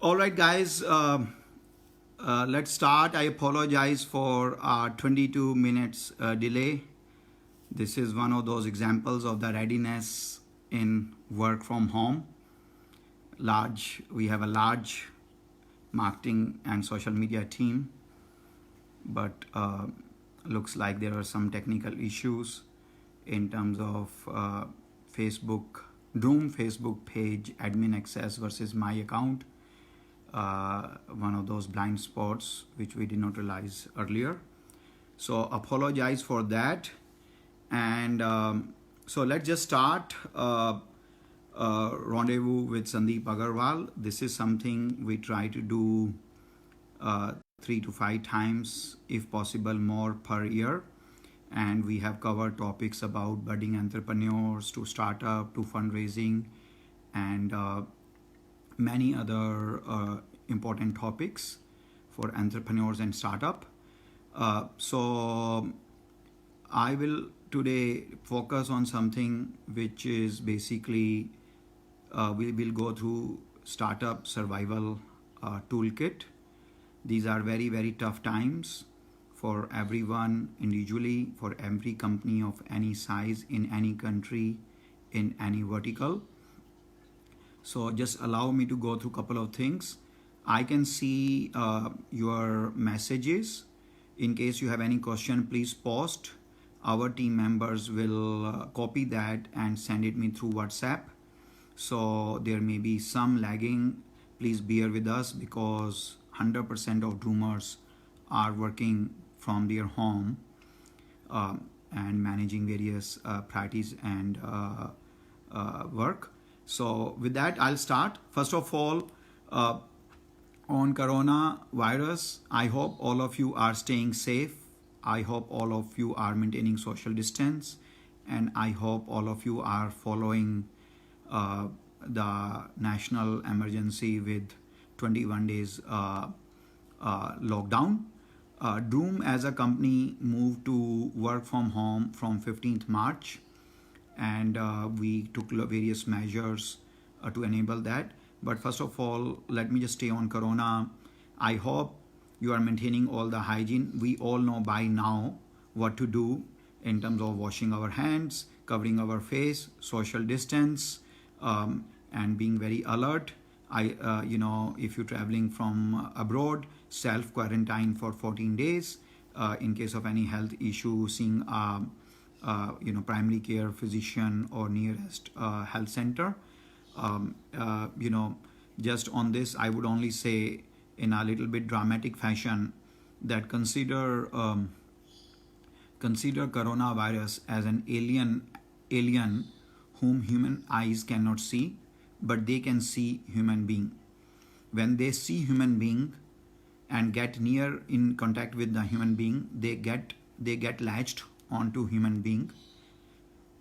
All right, guys, let's start. I apologize for 22 minutes delay. This is one of those examples of the readiness in work from home. We have a large marketing and social media team, but looks like there are some technical issues in terms of Droom Facebook page admin access versus my account. One of those blind spots which we did not realize earlier. So apologize for that. And so let's just start Rendezvous with Sandeep Aggarwal. This is something we try to do 3 to 5 times, if possible more per year. And we have covered topics about budding entrepreneurs to startup to fundraising and many other important topics for entrepreneurs and startup. So I will today focus on something which is basically we will go through startup survival toolkit. These are very, very tough times for everyone individually, for every company of any size in any country, in any vertical. So just allow me to go through a couple of things. I can see your messages. In case you have any question, please post. Our team members will copy that and send it me through WhatsApp. So there may be some lagging. Please bear with us because 100% of Droomers are working from their home and managing various priorities and work. So with that, I'll start. First of all, on coronavirus, I hope all of you are staying safe. I hope all of you are maintaining social distance, and I hope all of you are following the national emergency with 21 days lockdown. Droom as a company moved to work from home from 15th March, and we took various measures to enable that. But first of all, let me just stay on corona. I hope you are maintaining all the hygiene. We all know by now what to do in terms of washing our hands, covering our face, social distance, and being very alert. If you're traveling from abroad, self-quarantine for 14 days. In case of any health issue, seeing primary care physician or nearest health center. Just on this, I would only say in a little bit dramatic fashion that consider coronavirus as an alien whom human eyes cannot see, but they can see human being. When they see human being and get near in contact with the human being, they get latched onto human being,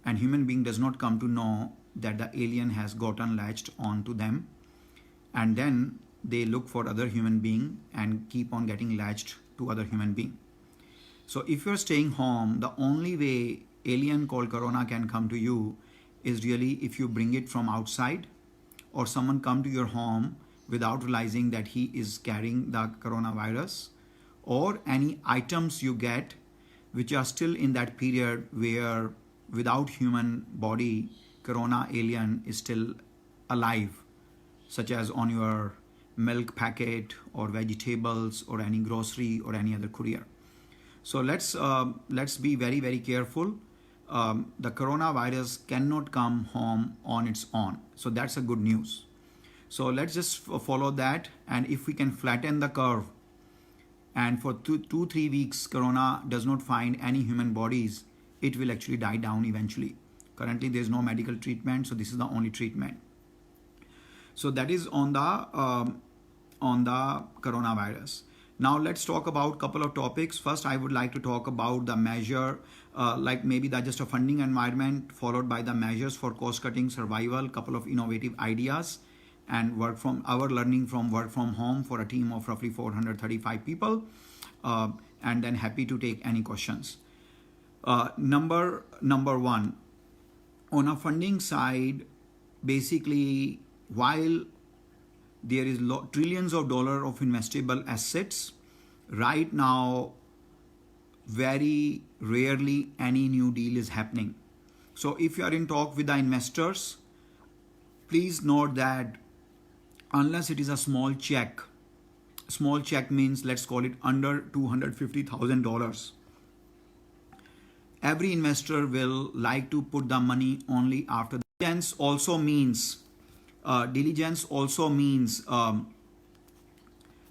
and human being does not come to know that the alien has gotten latched onto them, and then they look for other human being and keep on getting latched to other human being. So if you're staying home, the only way alien called corona can come to you is really if you bring it from outside, or someone come to your home without realizing that he is carrying the coronavirus, or any items you get which are still in that period where without human body, corona alien is still alive, such as on your milk packet or vegetables or any grocery or any other courier. So let's be very, very careful. The coronavirus cannot come home on its own. So that's a good news. So let's just follow that, and if we can flatten the curve, and for 2-3 weeks corona does not find any human bodies, it will actually die down eventually. Currently there is no medical treatment, so this is the only treatment. So that is on the coronavirus. Now let's talk about a couple of topics. First, I would like to talk about the measure, like maybe that's just a funding environment, followed by the measures for cost-cutting, survival, couple of innovative ideas, and learning from work from home for a team of roughly 435 people, and then happy to take any questions. Number one, on a funding side, basically while There is trillions of dollars of investable assets. Right now, very rarely any new deal is happening. So if you are in talk with the investors, please note that unless it is a small check means, let's call it under $250,000, every investor will like to put the money only after. Diligence also means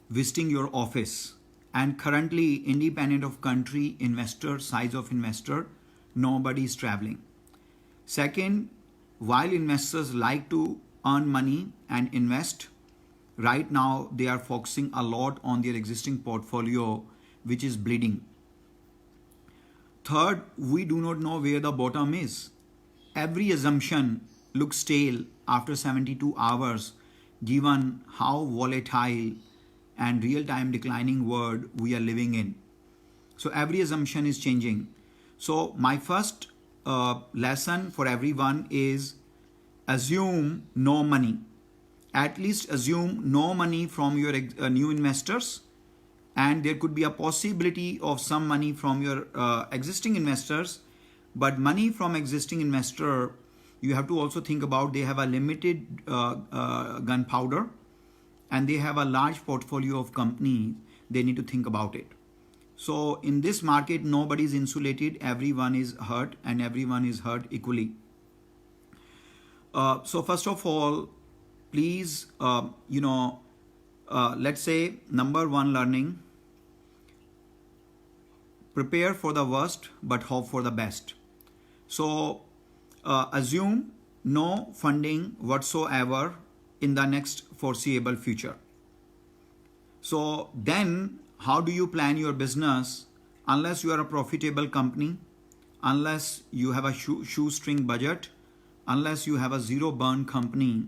visiting your office. And currently, independent of country, investor, size of investor, nobody is traveling. Second, while investors like to earn money and invest, right now they are focusing a lot on their existing portfolio, which is bleeding. Third, we do not know where the bottom is. Every assumption looks stale after 72 hours, given how volatile and real-time declining world we are living in. So every assumption is changing. So my first lesson for everyone is assume no money. At least assume no money from your new investors, and there could be a possibility of some money from your existing investors. But money from existing investor, you have to also think about they have a limited gunpowder, and they have a large portfolio of companies. They need to think about it. So in this market, nobody is insulated. Everyone is hurt, and everyone is hurt equally. So first of all, please, let's say number one learning, prepare for the worst, but hope for the best. So assume no funding whatsoever in the next foreseeable future. So then how do you plan your business unless you are a profitable company, unless you have a shoestring budget, unless you have a zero burn company?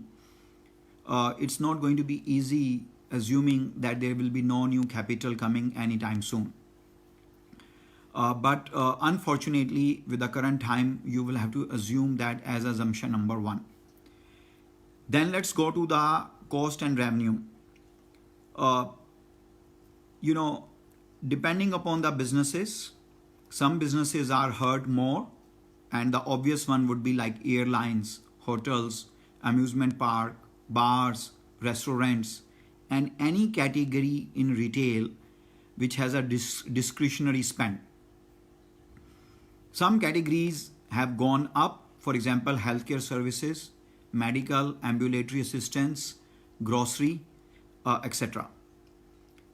It's not going to be easy assuming that there will be no new capital coming anytime soon. But unfortunately, with the current time, you will have to assume that as assumption number one. Then let's go to the cost and revenue. Depending upon the businesses, some businesses are hurt more, and the obvious one would be like airlines, hotels, amusement park, bars, restaurants, and any category in retail which has a discretionary spend. Some categories have gone up, for example, healthcare services, medical, ambulatory assistance, grocery, etc.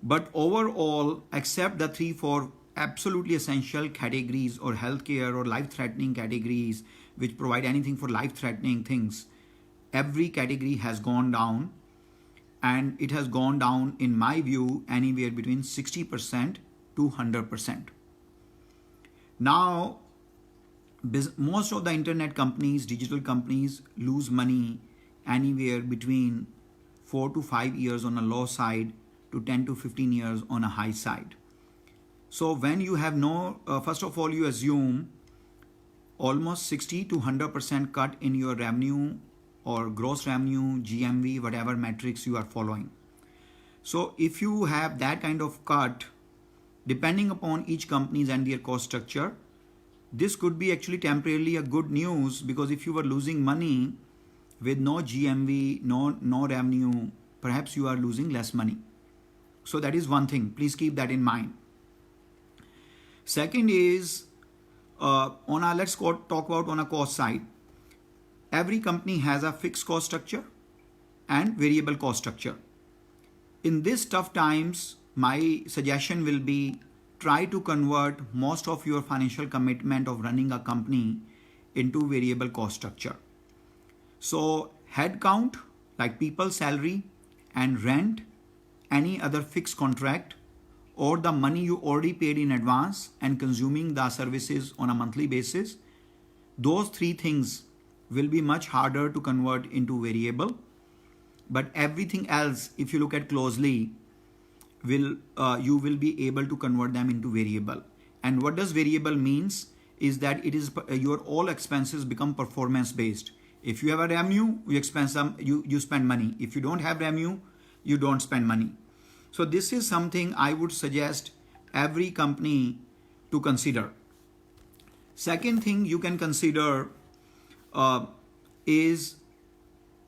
But overall, except the 3-4 absolutely essential categories or healthcare or life-threatening categories which provide anything for life-threatening things, every category has gone down, and it has gone down, in my view, anywhere between 60% to 100%. Now, most of the internet companies, digital companies, lose money anywhere between 4 to 5 years on a low side to 10 to 15 years on a high side. So when you have first of all, you assume almost 60 to 100% cut in your revenue or gross revenue, GMV, whatever metrics you are following. So if you have that kind of cut, depending upon each companies and their cost structure, this could be actually temporarily a good news, because if you were losing money with no GMV, no revenue, perhaps you are losing less money. So that is one thing. Please keep that in mind. Second is, let's talk about on a cost side. Every company has a fixed cost structure and variable cost structure. In these tough times, my suggestion will be try to convert most of your financial commitment of running a company into variable cost structure. So headcount, like people salary and rent, any other fixed contract, or the money you already paid in advance and consuming the services on a monthly basis, those three things will be much harder to convert into variable. But everything else, if you look at closely, you will be able to convert them into variable. And what does variable means is that it is your all expenses become performance based. If you have a revenue, you spend money. If you don't have revenue, you don't spend money. So this is something I would suggest every company to consider. Second thing you can consider is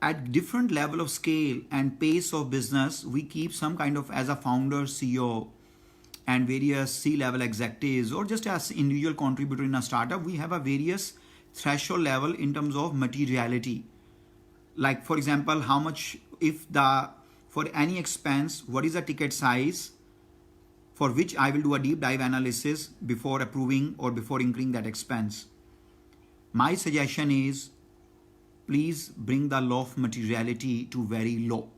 at different level of scale and pace of business, we keep some kind of, as a founder, CEO, and various C-level executives, or just as individual contributor in a startup, we have a various threshold level in terms of materiality. Like for example, how much, for any expense, what is the ticket size for which I will do a deep dive analysis before approving or before incurring that expense. My suggestion is, please bring the law of materiality to very low.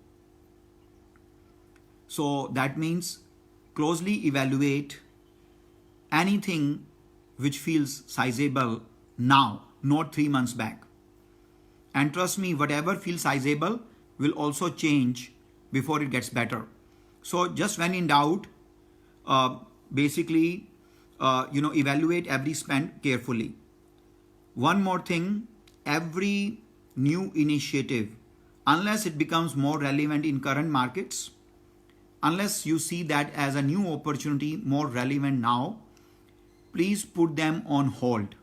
So that means closely evaluate anything which feels sizable now, not 3 months back. And trust me, whatever feels sizable will also change before it gets better. So just when in doubt, evaluate every spend carefully. One more thing, every new initiative, unless it becomes more relevant in current markets, unless you see that as a new opportunity more relevant now, please put them on hold.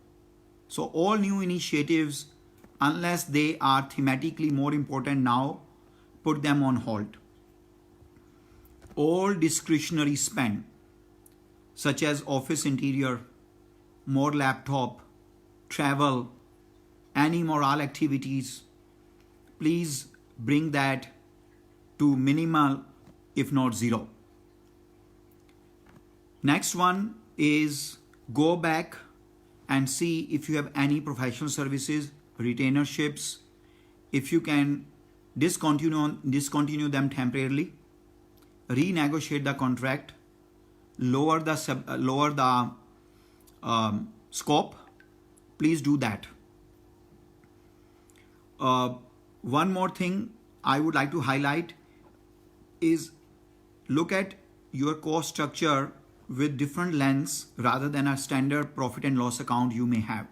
So all new initiatives, unless they are thematically more important now, put them on hold. All discretionary spend, such as office interior, more laptop, travel, any moral activities, please bring that to minimal, if not zero. Next one is go back and see if you have any professional services, retainerships, if you can discontinue them temporarily, renegotiate the contract, lower the scope, please do that. One more thing I would like to highlight is look at your cost structure with different lens rather than a standard profit and loss account you may have.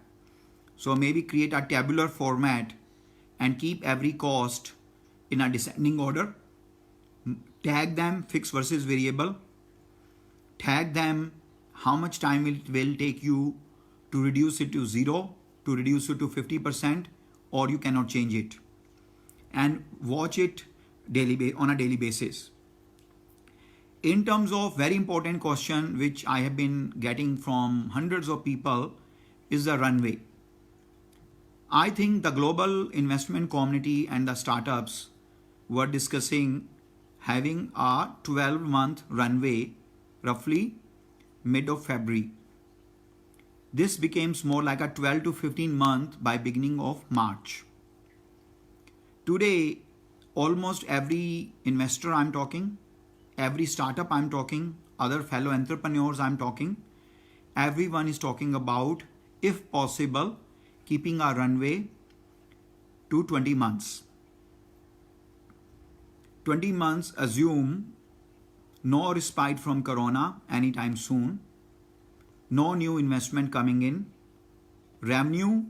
So maybe create a tabular format and keep every cost in a descending order. Tag them fixed versus variable. Tag them how much time it will take you to reduce it to 0, to reduce it to 50%, or you cannot change it. And watch it on a daily basis. In terms of very important question which I have been getting from hundreds of people is the runway. I think the global investment community and the startups were discussing having a 12-month runway roughly mid of February. This becomes more like a 12 to 15 month by beginning of March. Today, almost every investor I'm talking, every startup I'm talking, other fellow entrepreneurs I'm talking, everyone is talking about, if possible, keeping our runway to 20 months. 20 months assume no respite from Corona anytime soon, no new investment coming in, revenue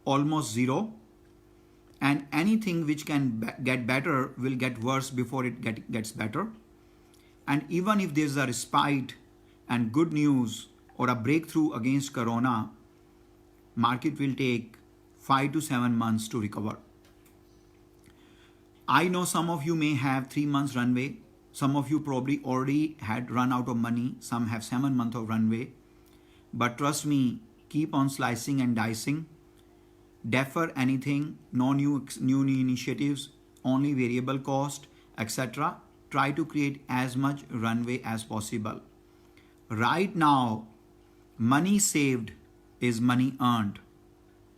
almost zero, and anything which can get better will get worse before it gets better. And even if there's a respite and good news or a breakthrough against Corona, market will take 5 to 7 months to recover. I know some of you may have 3 months runway. Some of you probably already had run out of money. Some have 7 months of runway. But trust me, keep on slicing and dicing. Defer anything, no new initiatives, only variable cost, etc. Try to create as much runway as possible. Right now, money saved is money earned,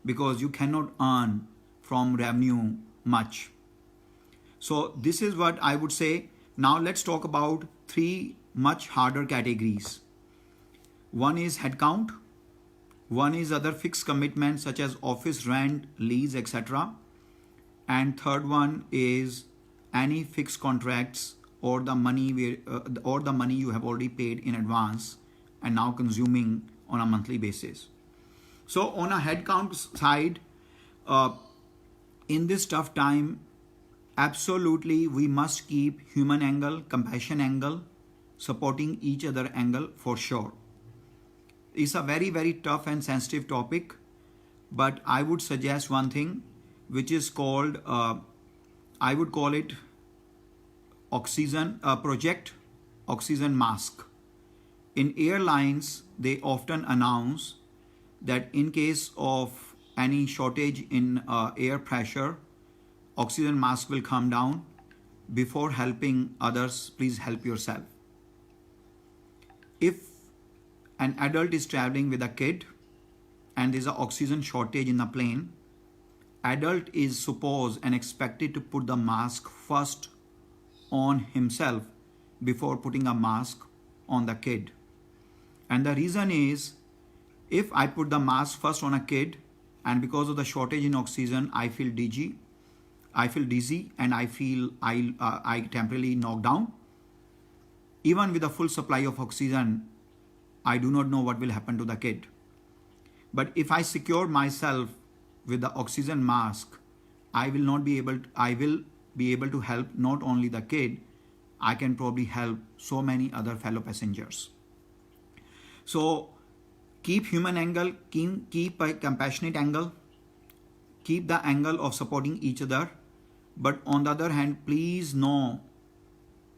because you cannot earn from revenue much. So this is what I would say. Now let's talk about 3 much harder categories. One is headcount. One is other fixed commitments such as office rent, lease, etc. And third one is any fixed contracts or the money you have already paid in advance and now consuming on a monthly basis. So on a headcount side, in this tough time, Absolutely, we must keep human angle, compassion angle, supporting each other angle for sure. It's a very, very tough and sensitive topic, but I would suggest one thing, which is called, I would call it oxygen project, oxygen mask. In airlines, they often announce that in case of any shortage in air pressure, oxygen mask will come down. Before helping others, please help yourself. If an adult is traveling with a kid and there's an oxygen shortage in the plane, adult is supposed and expected to put the mask first on himself before putting a mask on the kid. And the reason is, if I put the mask first on a kid and because of the shortage in oxygen, I feel dizzy, and I feel I temporarily knock down. Even with a full supply of oxygen, I do not know what will happen to the kid. But if I secure myself with the oxygen mask, I will be able to help not only the kid, I can probably help so many other fellow passengers. So keep human angle, keep a compassionate angle, keep the angle of supporting each other. But on the other hand, please know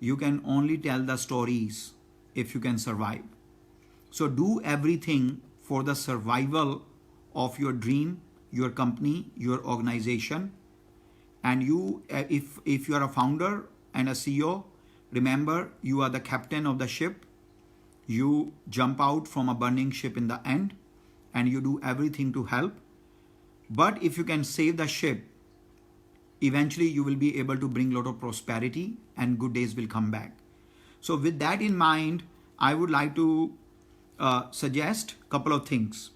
you can only tell the stories if you can survive. So do everything for the survival of your dream, your company, your organization. And you, if you are a founder and a CEO, remember you are the captain of the ship. You jump out from a burning ship in the end and you do everything to help. But if you can save the ship, eventually you will be able to bring a lot of prosperity and good days will come back. So with that in mind, I would like to suggest a couple of things.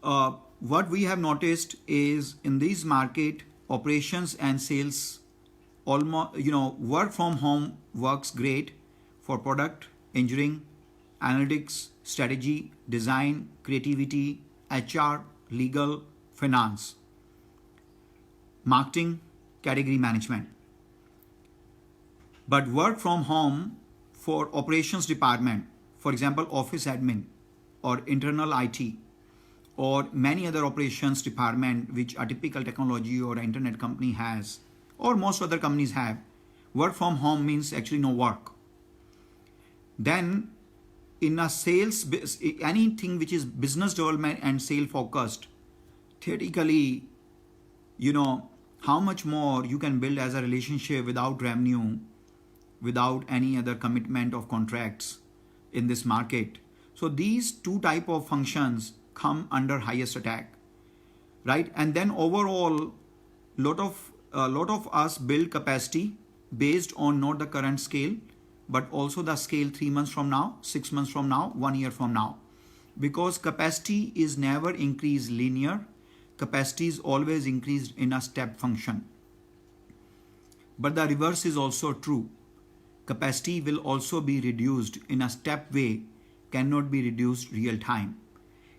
What we have noticed is in this market, operations and sales, almost, work from home works great for product, engineering, analytics, strategy, design, creativity, HR, legal, finance, marketing, category management. But work from home for operations department, for example, office admin or internal IT or many other operations department which a typical technology or internet company has or most other companies have, work from home means actually no work. Then in a sales, anything which is business development and sale focused, theoretically, how much more you can build as a relationship without revenue, without any other commitment of contracts in this market. So these two type of functions come under highest attack, right? And then overall, lot of us build capacity based on not the current scale, but also the scale 3 months from now, 6 months from now, 1 year from now. Because capacity is never increased linear, capacity is always increased in a step function. But the reverse is also true. Capacity will also be reduced in a step way, cannot be reduced real time.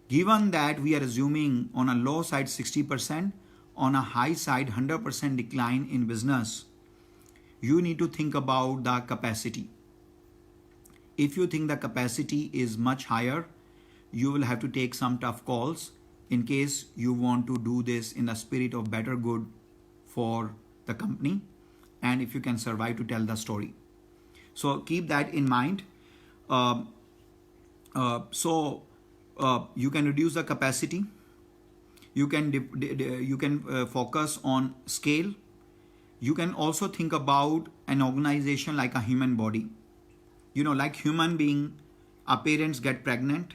Given that we are assuming on a low side 60%, on a high side 100% decline in business, you need to think about the capacity. If you think the capacity is much higher, you will have to take some tough calls in case you want to do this in the spirit of better good for the company and if you can survive to tell the story. So keep that in mind. You can reduce the capacity. You can focus on scale. You can also think about an organization like a human body. Like human being, our parents get pregnant,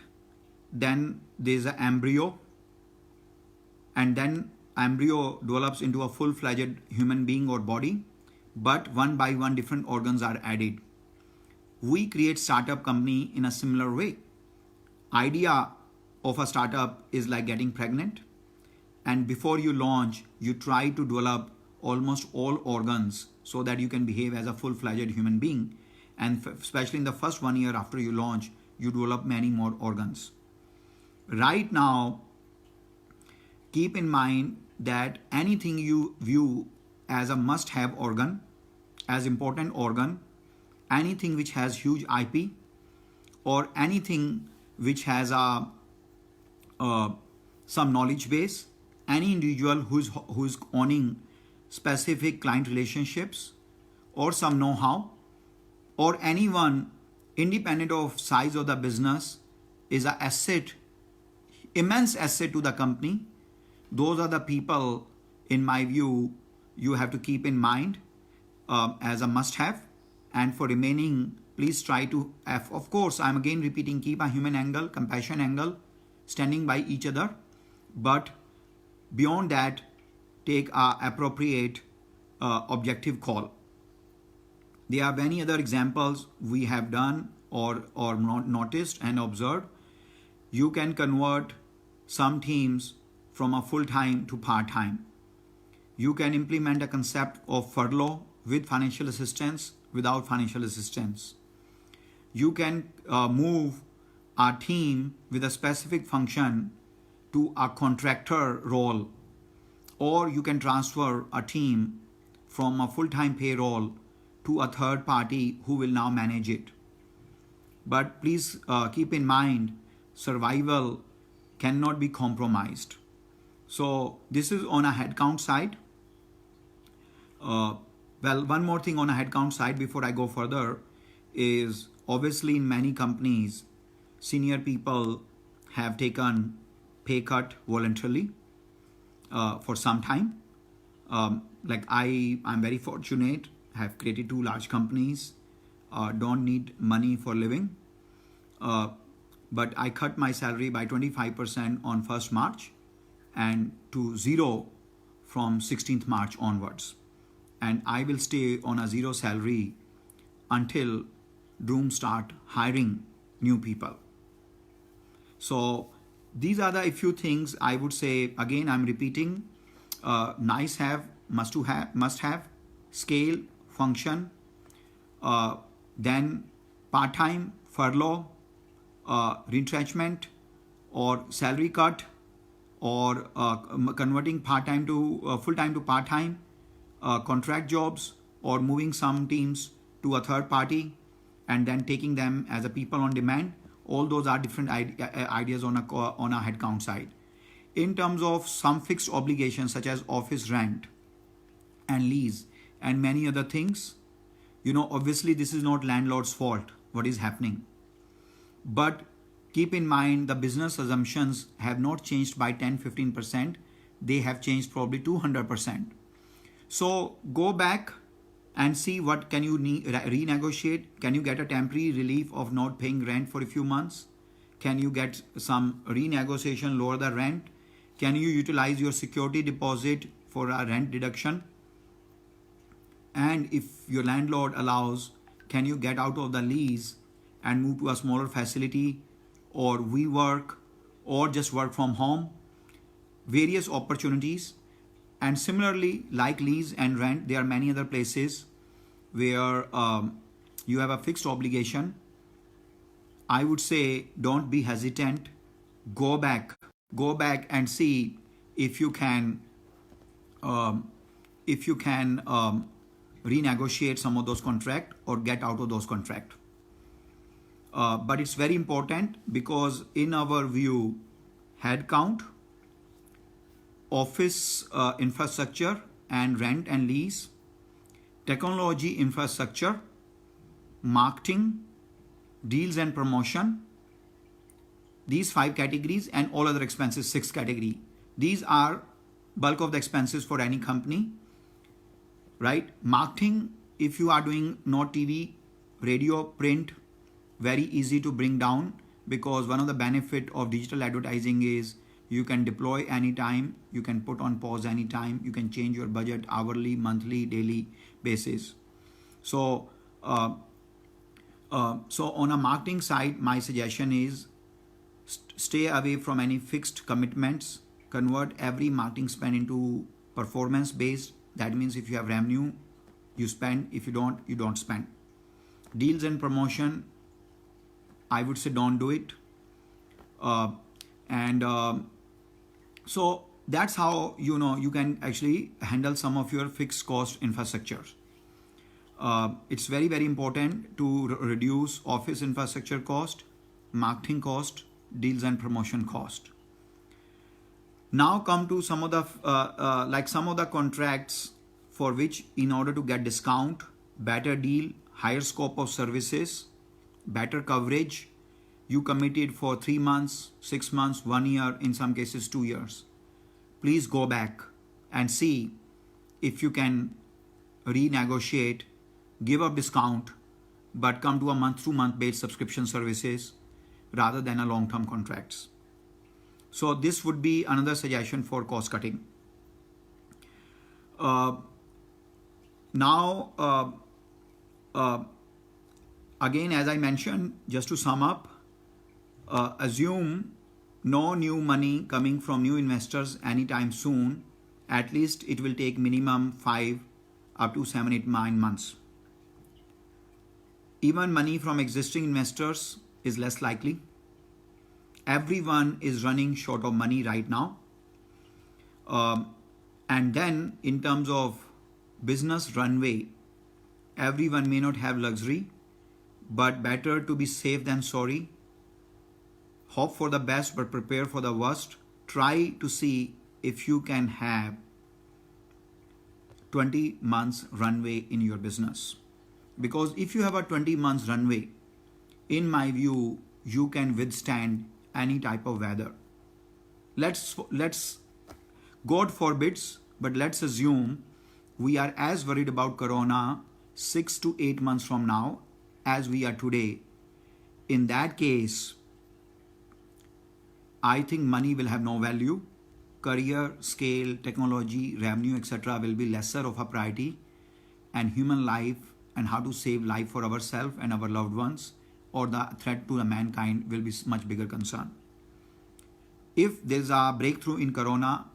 then there's an embryo, and then embryo develops into a full-fledged human being or body, but one by one different organs are added. We create startup company in a similar way. Idea of a startup is like getting pregnant, and before you launch, you try to develop almost all organs so that you can behave as a full-fledged human being. And especially in the first 1 year after you launch, you develop many more organs. Right now, keep in mind that anything you view as a must-have organ, as important organ, anything which has huge IP or anything which has some knowledge base, any individual who's owning specific client relationships or some know-how, or anyone independent of size of the business is an asset, immense asset to the company. Those are the people, in my view, you have to keep in mind as a must-have. And for remaining, please try to, of course, I'm again repeating, keep a human angle, compassion angle, standing by each other. But beyond that, take a appropriate objective call. There are many other examples we have done or not noticed and observed. You can convert some teams from a full-time to part-time. You can implement a concept of furlough with financial assistance, without financial assistance. You can move a team with a specific function to a contractor role, or you can transfer a team from a full-time payroll to a third party who will now manage it. But please keep in mind, survival cannot be compromised. So this is on a headcount side. Well, one more thing on a headcount side before I go further is, obviously in many companies, senior people have taken pay cut voluntarily for some time. Like I'm very fortunate, have created 2 large companies, don't need money for living. But I cut my salary by 25% on 1st March and to 0 from 16th March onwards. And I will stay on a 0 salary until Droom start hiring new people. So these are the few things I would say. Again, I'm repeating, nice have, must have, scale, function, then part-time, furlough, retrenchment or salary cut, or converting part-time to full-time to part-time, contract jobs, or moving some teams to a third party and then taking them as a people on demand. All those are different ideas on a headcount side. In terms of some fixed obligations such as office rent and lease and many other things, obviously this is not landlord's fault what is happening. But keep in mind, the business assumptions have not changed by 10-15%. They have changed probably 200%. So go back and see what can you renegotiate. Can you get a temporary relief of not paying rent for a few months? Can you get some renegotiation, lower the rent? Can you utilize your security deposit for a rent deduction? And if your landlord allows, can you get out of the lease and move to a smaller facility, or WeWork, or just work from home? Various opportunities. And similarly, like lease and rent, there are many other places where you have a fixed obligation. I would say don't be hesitant. Go back and see if you can renegotiate some of those contracts or get out of those contracts. But it's very important because in our view, headcount, office infrastructure and rent and lease, technology infrastructure, marketing, deals and promotion, these 5 categories, and all other expenses, 6th category. These are bulk of the expenses for any company, right? Marketing, if you are doing not TV, radio, print, very easy to bring down, because one of the benefit of digital advertising is you can deploy anytime, you can put on pause anytime, you can change your budget hourly, monthly, daily basis. So on a marketing side, my suggestion is stay away from any fixed commitments. Convert every marketing spend into performance based. That means if you have revenue, you spend. If you don't, you don't spend. Deals and promotion, I would say don't do it. So that's how you can actually handle some of your fixed cost infrastructure. It's very, very important to reduce office infrastructure cost, marketing cost, deals and promotion cost. Now come to some of the some of the contracts for which, in order to get discount, better deal, higher scope of services, better coverage, you committed for 3 months, 6 months, 1 year, in some cases 2 years. Please go back and see if you can renegotiate, give up discount, but come to a month-to-month based subscription services rather than a long-term contracts. So this would be another suggestion for cost cutting. Again, as I mentioned, just to sum up, assume no new money coming from new investors anytime soon. At least it will take minimum 5 up to 7, 8, 9 months. Even money from existing investors is less likely. Everyone is running short of money right now. And then in terms of business runway, everyone may not have luxury, but better to be safe than sorry. Hope for the best, but prepare for the worst. Try to see if you can have 20 months runway in your business. Because if you have a 20 months runway, in my view, you can withstand any type of weather. Let's God forbids, but let's assume we are as worried about Corona 6 to 8 months from now as we are today. In that case, I think money will have no value. Career, scale, technology, revenue, etc. will be lesser of a priority, and human life and how to save life for ourselves and our loved ones, or the threat to the mankind, will be much bigger concern. If there's a breakthrough in Corona,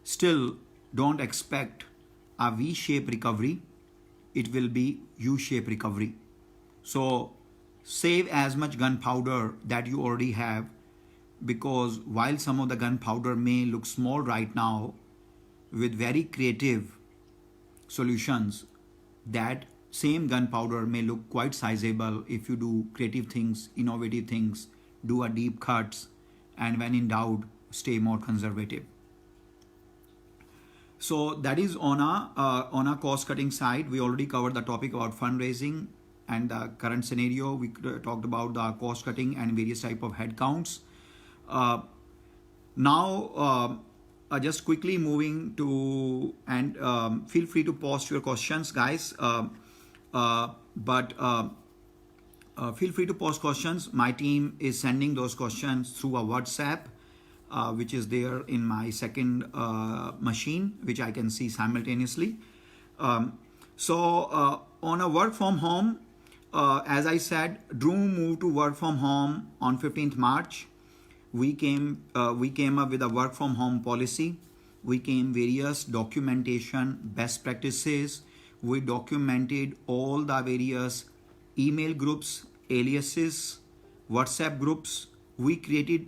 still don't expect a V-shaped recovery. It will be U-shaped recovery. So save as much gunpowder that you already have, because while some of the gunpowder may look small right now, with very creative solutions, that same gunpowder may look quite sizable if you do creative things, innovative things, do a deep cuts, and when in doubt, stay more conservative. So that is on a cost cutting side. We already covered the topic about fundraising and the current scenario. We talked about the cost cutting and various type of headcounts. Now, just quickly moving to, and feel free to post your questions, guys. Feel free to post questions. My team is sending those questions through a WhatsApp, which is there in my second machine, which I can see simultaneously. On a work from home, as I said, Droom moved to work from home on 15th March. We came up with a work from home policy. We came various documentation, best practices. We documented all the various email groups, aliases, WhatsApp groups. We created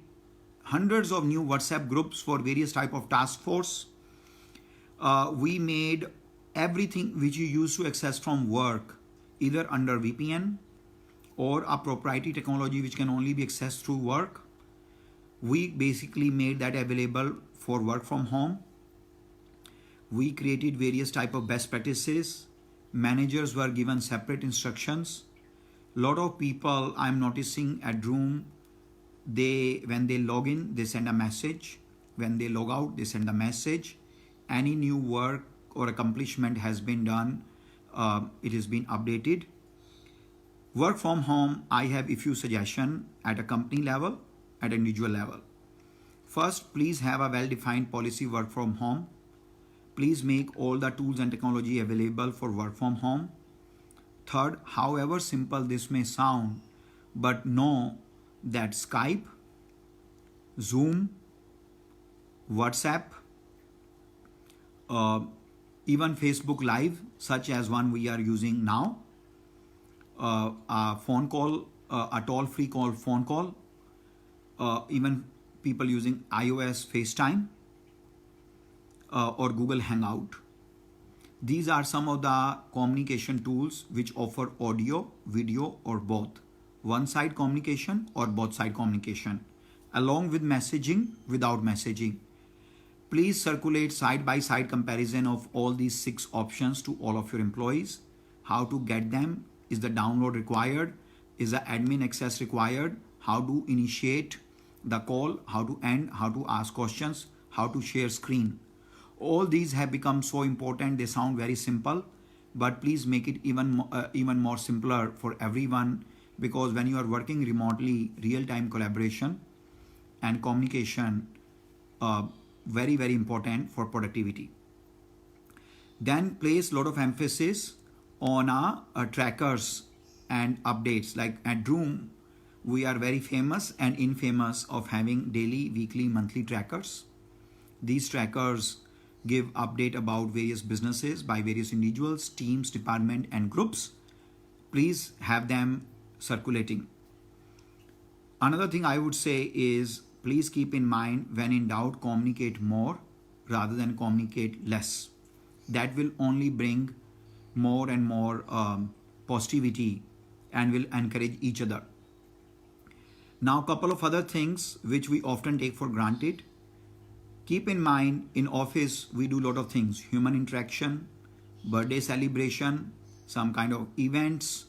hundreds of new WhatsApp groups for various type of task force. We made everything which you used to access from work, either under VPN or a proprietary technology which can only be accessed through work. We basically made that available for work from home. We created various type of best practices. Managers were given separate instructions. Lot of people I'm noticing at Droom, when they log in, they send a message. When they log out, they send a message. Any new work or accomplishment has been done, it has been updated. Work from home, I have a few suggestions at a company level, at an individual level. First, please have a well-defined policy work from home. Please make all the tools and technology available for work from home. Third, however simple this may sound, but know that Skype, Zoom, WhatsApp, even Facebook Live, such as one we are using now, a phone call, a toll-free call phone call, even people using iOS FaceTime, or Google Hangout. These are some of the communication tools which offer audio, video, or both. One-side communication or both-side communication, along with messaging, without messaging. Please circulate side-by-side comparison of all these 6 options to all of your employees. How to get them? Is the download required? Is the admin access required? How to initiate the call? How to end? How to ask questions? How to share screen? All these have become so important. They sound very simple, but please make it even more simpler for everyone, because when you are working remotely, real-time collaboration and communication very, very important for productivity. Then place a lot of emphasis on our trackers and updates. Like at Droom, we are very famous and infamous of having daily, weekly, monthly trackers. These trackers give update about various businesses by various individuals, teams, department, and groups. Please have them circulating. Another thing I would say is, please keep in mind, when in doubt, communicate more rather than communicate less. That will only bring more and more positivity and will encourage each other. Now, a couple of other things which we often take for granted. Keep in mind, in office, we do a lot of things: human interaction, birthday celebration, some kind of events,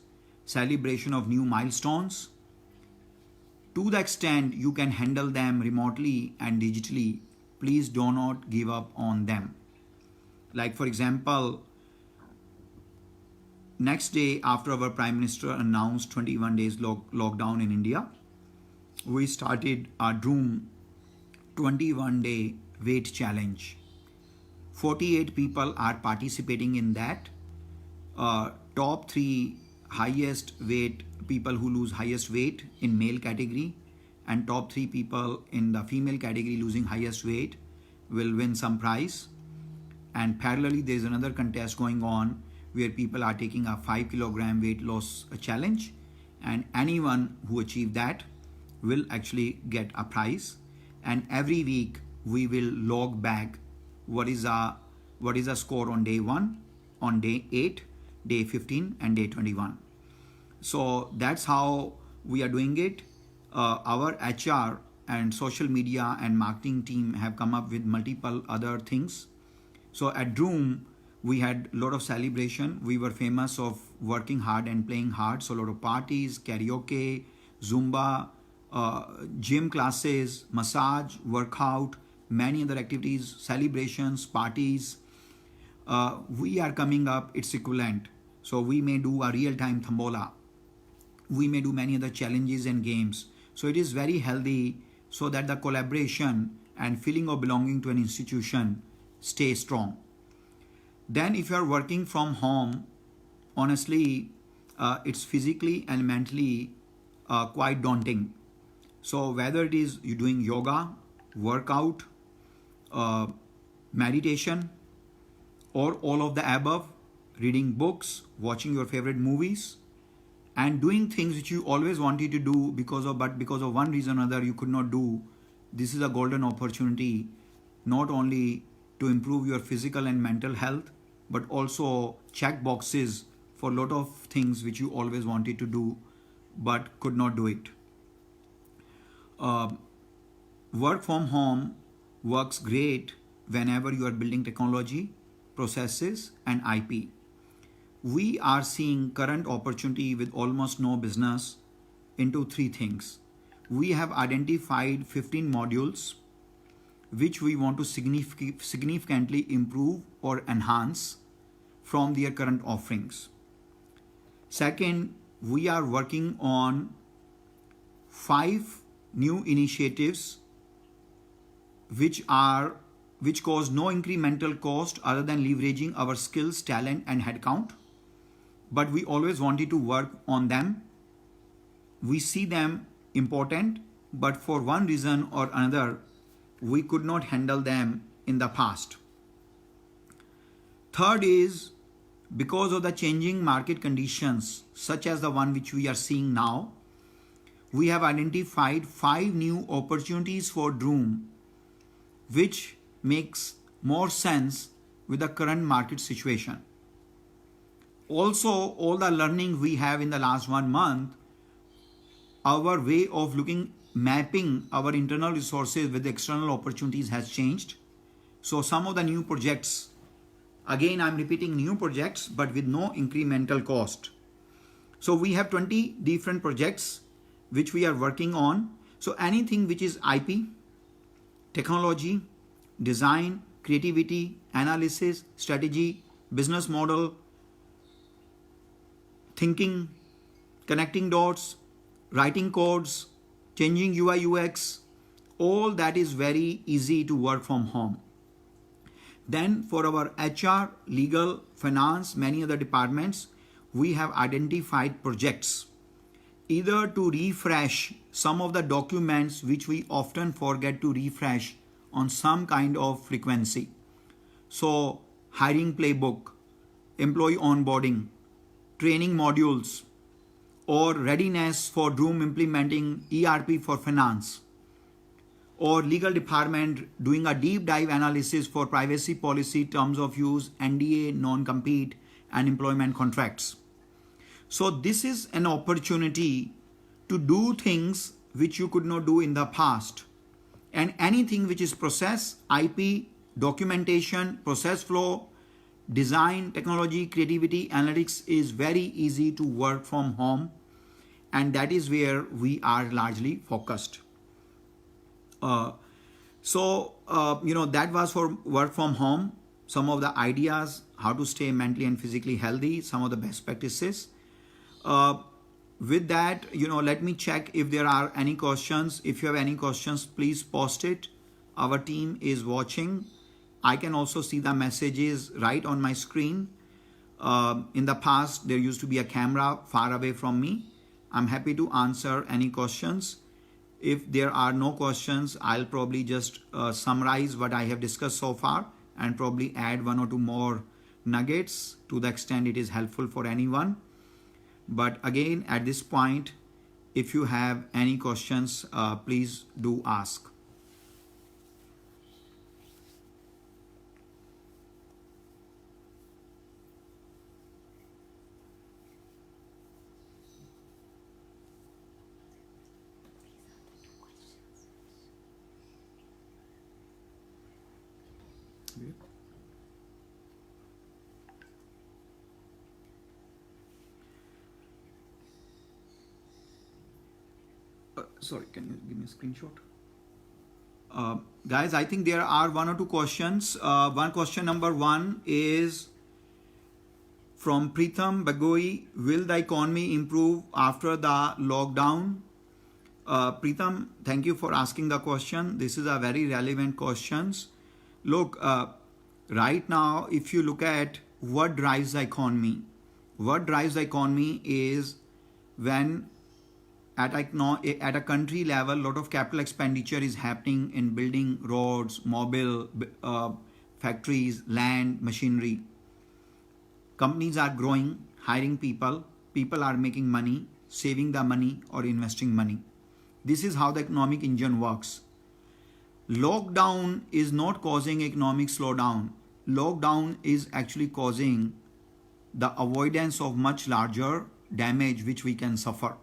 celebration of new milestones. To the extent you can handle them remotely and digitally, please do not give up on them. Like for example, next day after our Prime Minister announced 21 days lockdown in India, we started our Droom 21-day weight challenge. 48 people are participating in that. Top 3 highest weight people who lose highest weight in male category, and top 3 people in the female category losing highest weight will win some prize. And parallelly, there is another contest going on where people are taking a 5 kilogram weight loss challenge, and anyone who achieve that will actually get a prize. And every week we will log back what is a score on day 1, on day 8, day 15, and day 21. So that's how we are doing it. Our HR and social media and marketing team have come up with multiple other things. So at Droom, we had a lot of celebration. We were famous of working hard and playing hard. So a lot of parties, karaoke, Zumba, gym classes, massage, workout, many other activities, celebrations, parties. We are coming up, it's equivalent. So we may do a real-time Thambola. We may do many other challenges and games. So it is very healthy so that the collaboration and feeling of belonging to an institution stay strong. Then if you are working from home, honestly, it's physically and mentally quite daunting. So whether it is you doing yoga, workout, meditation, or all of the above, reading books, watching your favorite movies, and doing things which you always wanted to do because of one reason or another you could not do, this is a golden opportunity not only to improve your physical and mental health, but also check boxes for a lot of things which you always wanted to do but could not do it. Work from home works great whenever you are building technology, processes, and IP. We are seeing current opportunity with almost no business into 3 things. We have identified 15 modules which we want to significantly improve or enhance from their current offerings. Second, we are working on 5 new initiatives which cause no incremental cost other than leveraging our skills, talent, and headcount. But we always wanted to work on them. We see them important, but for one reason or another, we could not handle them in the past. Third is, because of the changing market conditions, such as the one which we are seeing now, we have identified 5 new opportunities for Droom, which makes more sense with the current market situation. Also, all the learning we have in the last 1 month, our way of mapping our internal resources with external opportunities has changed. So some of the new projects, again I'm repeating, new projects but with no incremental cost. So we have 20 different projects which we are working on. So anything which is IP, technology, design, creativity, analysis, strategy, business model, thinking, connecting dots, writing codes, changing UI UX, all that is very easy to work from home. Then for our HR, legal, finance, many other departments, we have identified projects either to refresh some of the documents which we often forget to refresh on some kind of frequency. So hiring playbook, employee onboarding, training modules, or readiness for Droom implementing ERP for finance, or legal department doing a deep dive analysis for privacy policy, terms of use, NDA, non-compete, and employment contracts. So this is an opportunity to do things which you could not do in the past. And anything which is process, IP, documentation, process flow, design, technology, creativity, analytics is very easy to work from home. And that is where we are largely focused. That was for work from home. Some of the ideas, how to stay mentally and physically healthy, some of the best practices. With that, let me check if there are any questions. If you have any questions, please post it. Our team is watching. I can also see the messages right on my screen. In the past, there used to be a camera far away from me. I'm happy to answer any questions. If there are no questions, I'll probably just summarize what I have discussed so far and probably add 1 or 2 more nuggets to the extent it is helpful for anyone. But again, at this point, if you have any questions, please do ask. Sorry, can you give me a screenshot? Guys, I think there are 1 or 2 questions. One question number 1 is from Pritham Bagoi. Will the economy improve after the lockdown? Pritham, thank you for asking the question. This is a very relevant question. Look, right now, if you look at what drives the economy is when at a country level, a lot of capital expenditure is happening in building roads, mobile, factories, land, machinery. Companies are growing, hiring people. People are making money, saving the money or investing money. This is how the economic engine works. Lockdown is not causing economic slowdown. Lockdown is actually causing the avoidance of much larger damage which we can suffer.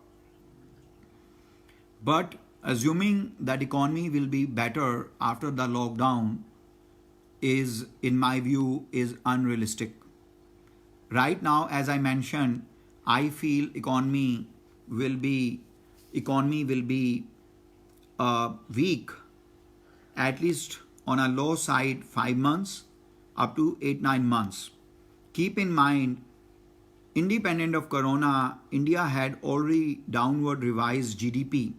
But assuming that economy will be better after the lockdown is, in my view, is unrealistic. Right now, as I mentioned, I feel economy will be weak, at least on a low side, 5 months up to 8-9 months. Keep in mind, independent of Corona, India had already downward revised GDP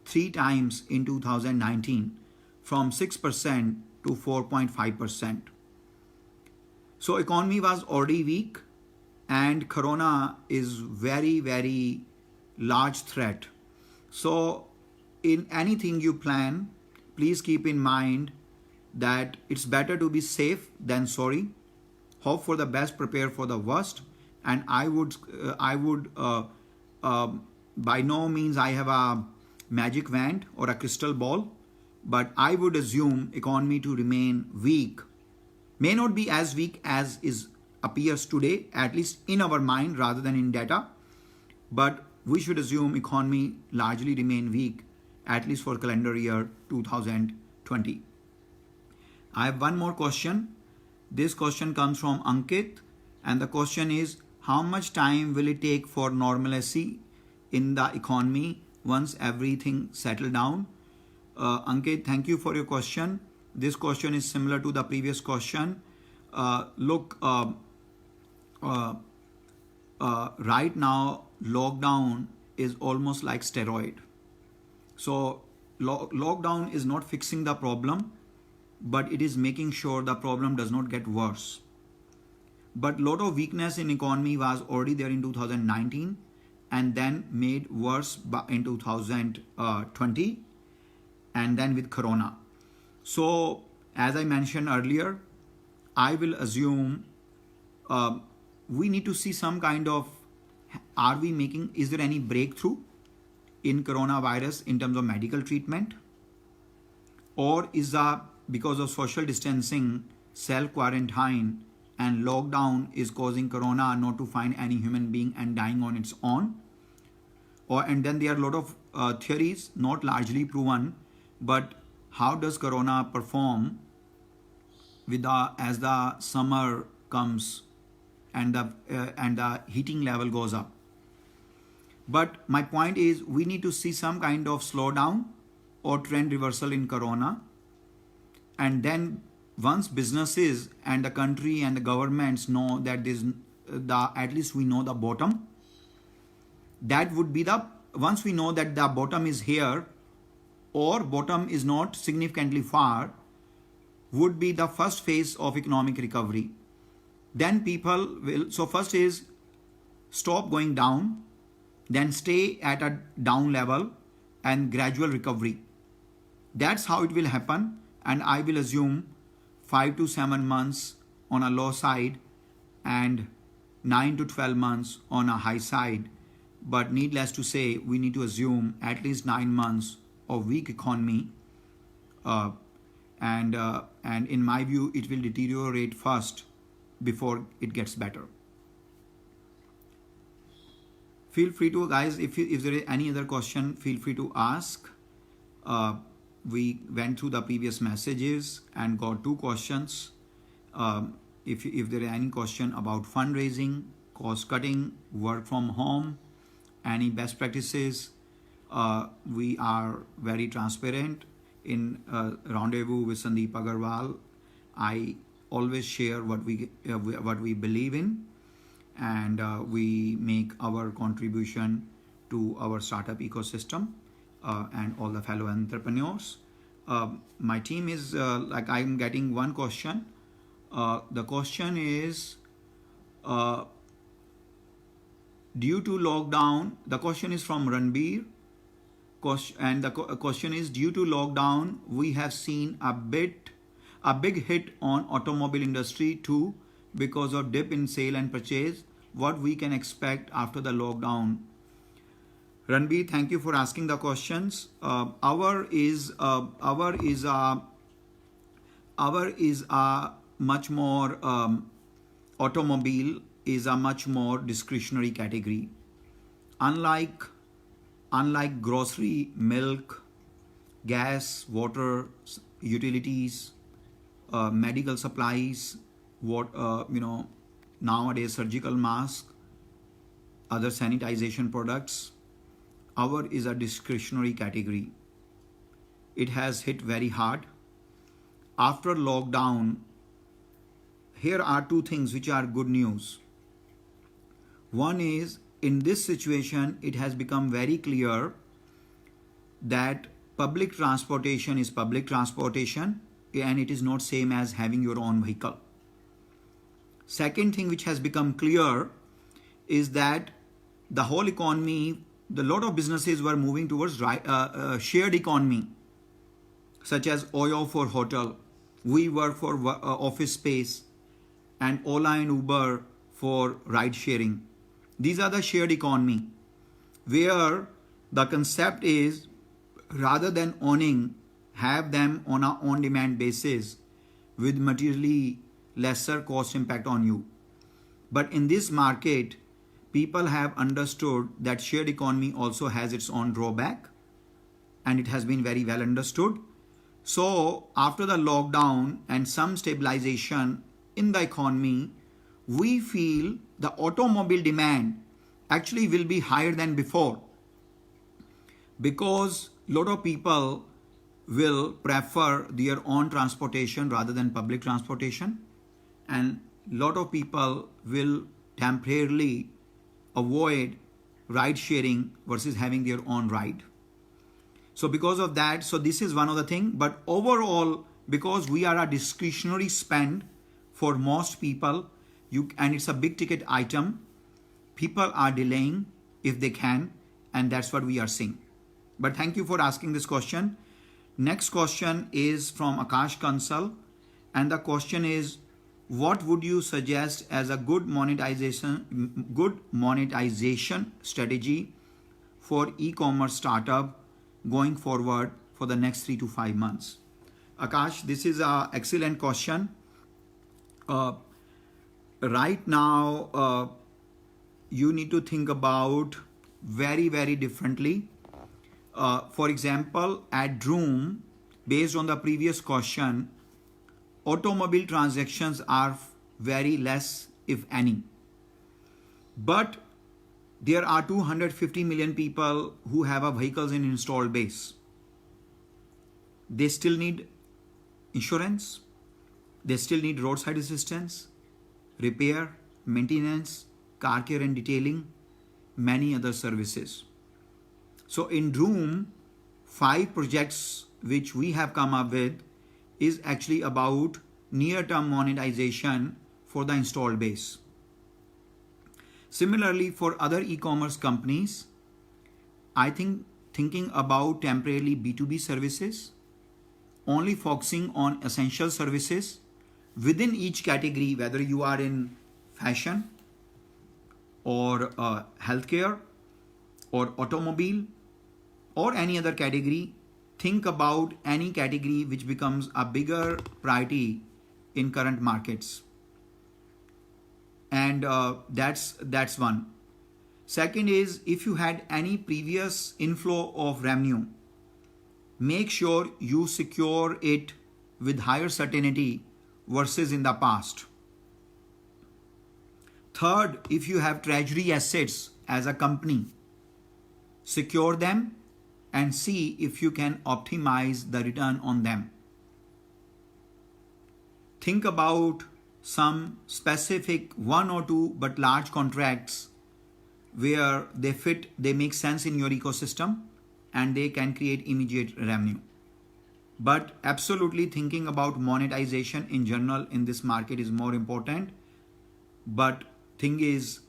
3 times in 2019 from 6% to 4.5%. So economy was already weak and Corona is very, very large threat. So in anything you plan, please keep in mind that it's better to be safe than sorry. Hope for the best, prepare for the worst. And I would by no means I have a magic wand or a crystal ball, but I would assume economy to remain weak may not be as weak as is appears today, at least in our mind rather than in data, but we should assume economy largely remain weak, at least for calendar year 2020. I have one more question. This question comes from Ankit, and the question is, how much time will it take for normalcy in the economy once everything settled down? Ankit, thank you for your question. This question is similar to the previous question. Right now, lockdown is almost like steroid. So lockdown is not fixing the problem, but it is making sure the problem does not get worse. But lot of weakness in economy was already there in 2019 and then made worse in 2020 and then with Corona. So as I mentioned earlier, I will assume we need to see some kind of, is there any breakthrough in coronavirus in terms of medical treatment? Or is that because of social distancing, self-quarantine and lockdown is causing Corona not to find any human being and dying on its own? And then there are a lot of theories, not largely proven, but how does Corona perform as the summer comes and the heating level goes up? But my point is, we need to see some kind of slowdown or trend reversal in Corona. And then once businesses and the country and the governments know that at least we know the bottom, that would be once we know that the bottom is here or bottom is not significantly far, would be the first phase of economic recovery. Then people will, so first is stop going down, then stay at a down level and gradual recovery. That's how it will happen. And I will assume 5 to 7 months on a low side and 9 to 12 months on a high side. But needless to say, we need to assume at least 9 months of weak economy. And in my view, it will deteriorate first before it gets better. Feel free to, guys, if there is any other question, feel free to ask. We went through the previous messages and got 2 questions. If there is any question about fundraising, cost cutting, work from home, any best practices, we are very transparent in Rendezvous with Sandeep Aggarwal. I always share what we believe in, and we make our contribution to our startup ecosystem and all the fellow entrepreneurs. My team is like, I'm getting one question. The question is, due to lockdown, the question is from Ranbir, and the question is, due to lockdown, we have seen a big hit on automobile industry too because of dip in sale and purchase. What we can expect after the lockdown? Ranbir, thank you for asking the questions. Our is a much more automobile is a much more discretionary category. Unlike grocery, milk, gas, water, utilities, medical supplies, nowadays surgical mask, other sanitization products, our is a discretionary category. It has hit very hard. After lockdown, here are 2 things which are good news. One is, in this situation, it has become very clear that public transportation is public transportation and it is not same as having your own vehicle. Second thing which has become clear is that the whole economy, the lot of businesses were moving towards shared economy, such as Oyo for hotel, WeWork for office space, and Ola and Uber for ride sharing. These are the shared economy, where the concept is, rather than owning, have them on a on-demand basis with materially lesser cost impact on you. But in this market, people have understood that shared economy also has its own drawback, and it has been very well understood. So after the lockdown and some stabilization in the economy, we feel the automobile demand actually will be higher than before, because a lot of people will prefer their own transportation rather than public transportation, and a lot of people will temporarily avoid ride sharing versus having their own ride. So because of that, so this is one of the thing. But overall, because we are a discretionary spend for most people, and it's a big ticket item, people are delaying if they can, and that's what we are seeing. But thank you for asking this question. Next question is from Akash Kansal, and the question is, what would you suggest as a good monetization strategy for e-commerce startup going forward for the next 3 to 5 months? Akash, this is an excellent question. Right now, you need to think about very, very differently. For example, at Droom, based on the previous question, automobile transactions are very less, if any. But there are 250 million people who have a vehicles in installed base. They still need insurance. They still need roadside assistance, repair, maintenance, car care and detailing, many other services. So in Droom, 5 projects which we have come up with is actually about near-term monetization for the installed base. Similarly, for other e-commerce companies, I think thinking about temporarily B2B services, only focusing on essential services within each category, whether you are in fashion or healthcare or automobile or any other category. Think about any category which becomes a bigger priority in current markets. And that's one. Second is, if you had any previous inflow of revenue, make sure you secure it with higher certainty versus in the past. Third, if you have treasury assets as a company, secure them and see if you can optimize the return on them. Think about some specific 1 or 2 but large contracts where they make sense in your ecosystem and they can create immediate revenue. But absolutely thinking about monetization in general in this market is more important. But thing is,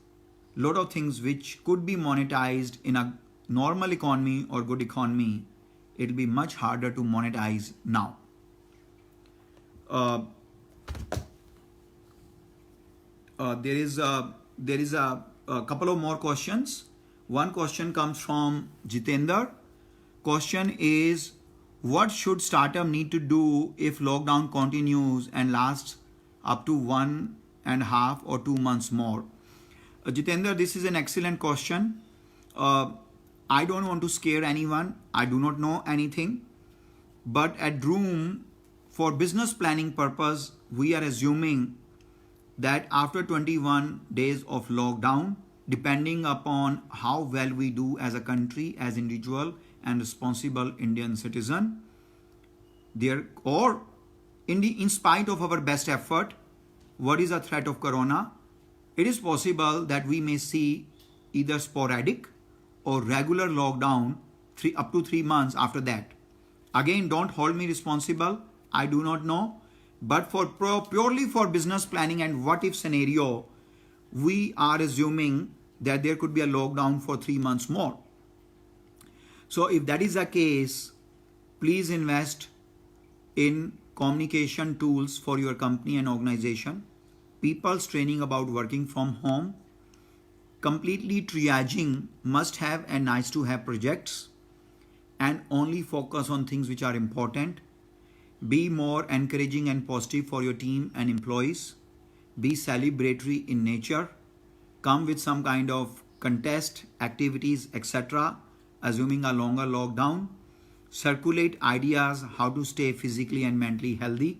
a lot of things which could be monetized in a normal economy or good economy, it will be much harder to monetize now. There is a couple of more questions. One question comes from Jitender. Question is, what should startup need to do if lockdown continues and lasts up to 1.5 or 2 months more? Jitender, this is an excellent question. I don't want to scare anyone. I do not know anything. But at Droom, for business planning purpose, we are assuming that after 21 days of lockdown, depending upon how well we do as a country, as individual and responsible Indian citizen, in spite of our best effort, what is the threat of corona? It is possible that we may see either sporadic or regular lockdown up to 3 months after that. Again, don't hold me responsible. I do not know. But for purely for business planning and what if scenario, we are assuming that there could be a lockdown for 3 months more. So if that is the case, please invest in communication tools for your company and organization, people's training about working from home, completely triaging must have and nice to have projects, and only focus on things which are important. Be more encouraging and positive for your team and employees. Be celebratory in nature. Come with some kind of contest, activities, etc. Assuming a longer lockdown. Circulate ideas how to stay physically and mentally healthy.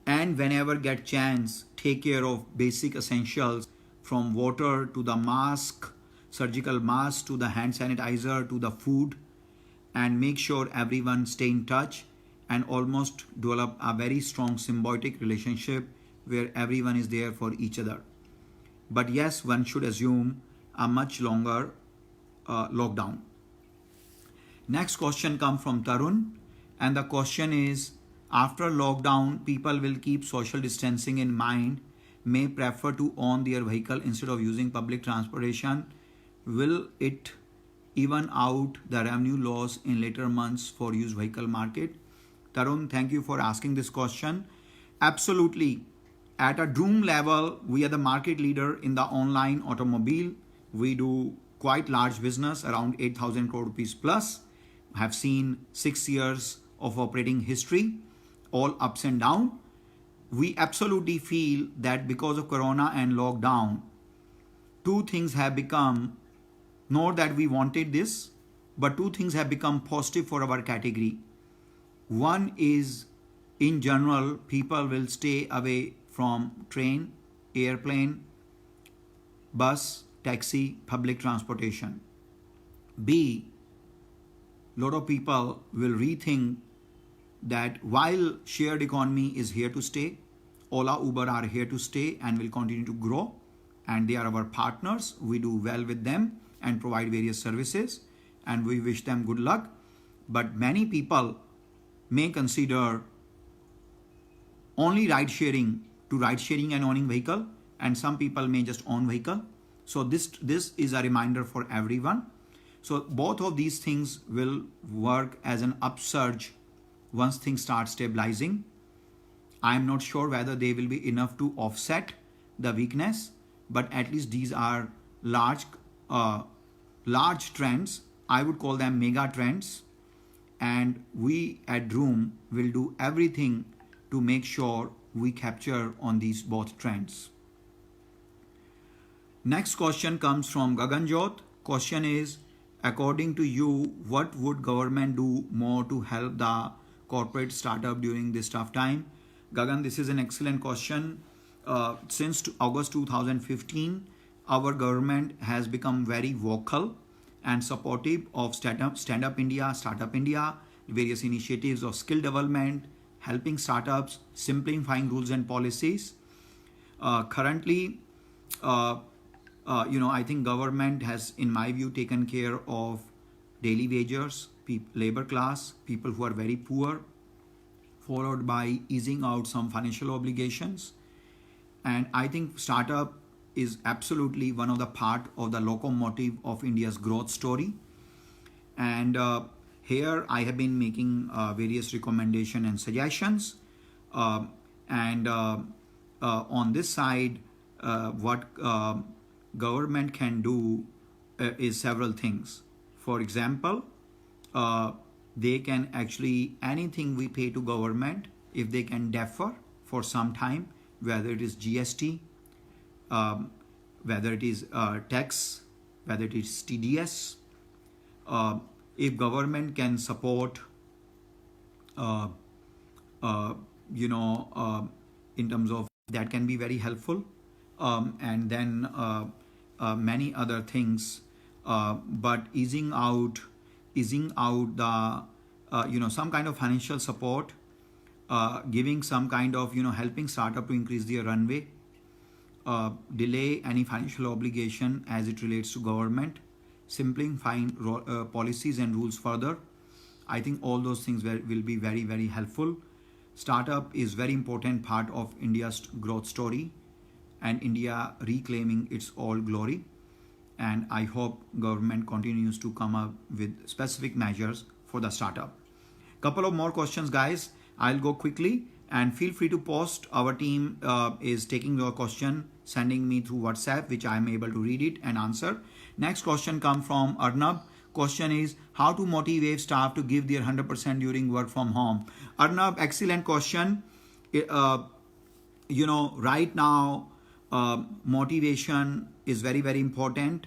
And whenever get chance, take care of basic essentials from water to the mask, surgical mask to the hand sanitizer to the food, and make sure everyone stay in touch and almost develop a very strong symbiotic relationship where everyone is there for each other. But yes, one should assume a much longer lockdown. Next question comes from Tarun, and the question is, after lockdown, people will keep social distancing in mind, may prefer to own their vehicle instead of using public transportation. Will it even out the revenue loss in later months for used vehicle market? Tarun, thank you for asking this question. Absolutely. At a Droom level, we are the market leader in the online automobile. We do quite large business, around 8,000 crore rupees plus. Have seen 6 years of operating history, all ups and downs. We absolutely feel that because of Corona and lockdown, two things have become, not that we wanted this, but two things have become positive for our category. One is, in general, people will stay away from train, airplane, bus, taxi, public transportation. B, lot of people will rethink that while shared economy is here to stay, Ola, Uber are here to stay and will continue to grow, and they are our partners. We do well with them and provide various services, and we wish them good luck. But many people may consider only ride sharing to ride sharing and owning vehicle, and some people may just own vehicle. So this is a reminder for everyone. So both of these things will work as an upsurge once things start stabilizing. I am not sure whether they will be enough to offset the weakness, but at least these are large trends. I would call them mega trends, and we at Droom will do everything to make sure we capture on these both trends. Next question comes from Gaganjot. Question is, according to you, what would government do more to help the corporate startup during this tough time? Gagan, this is an excellent question. Since August 2015, our government has become very vocal and supportive of Stand Up India, Startup India, various initiatives of skill development, helping startups, simplifying rules and policies. Currently, I think government has, in my view, taken care of daily wagers, labor class, people who are very poor, followed by easing out some financial obligations. And I think startup is absolutely one of the part of the locomotive of India's growth story. And here I have been making various recommendations and suggestions. And on this side, what government can do is several things. For example, they can actually, anything we pay to government, if they can defer for some time, whether it is GST, whether it is tax, whether it is TDS, if government can support, in terms of that, can be very helpful. And then many other things, but easing out the some kind of financial support, giving some kind of helping startup to increase their runway, delay any financial obligation as it relates to government, simplifying policies and rules further. I think all those things will be very, very helpful. Startup is very important part of India's growth story and India reclaiming its all glory. And I hope government continues to come up with specific measures for the startup. Couple of more questions, guys. I'll go quickly and feel free to post. Our team is taking your question, sending me through WhatsApp, which I'm able to read it and answer. Next question comes from Arnab. Question is how to motivate staff to give their 100% during work from home. Arnab, excellent question. Right now, motivation is very, very important.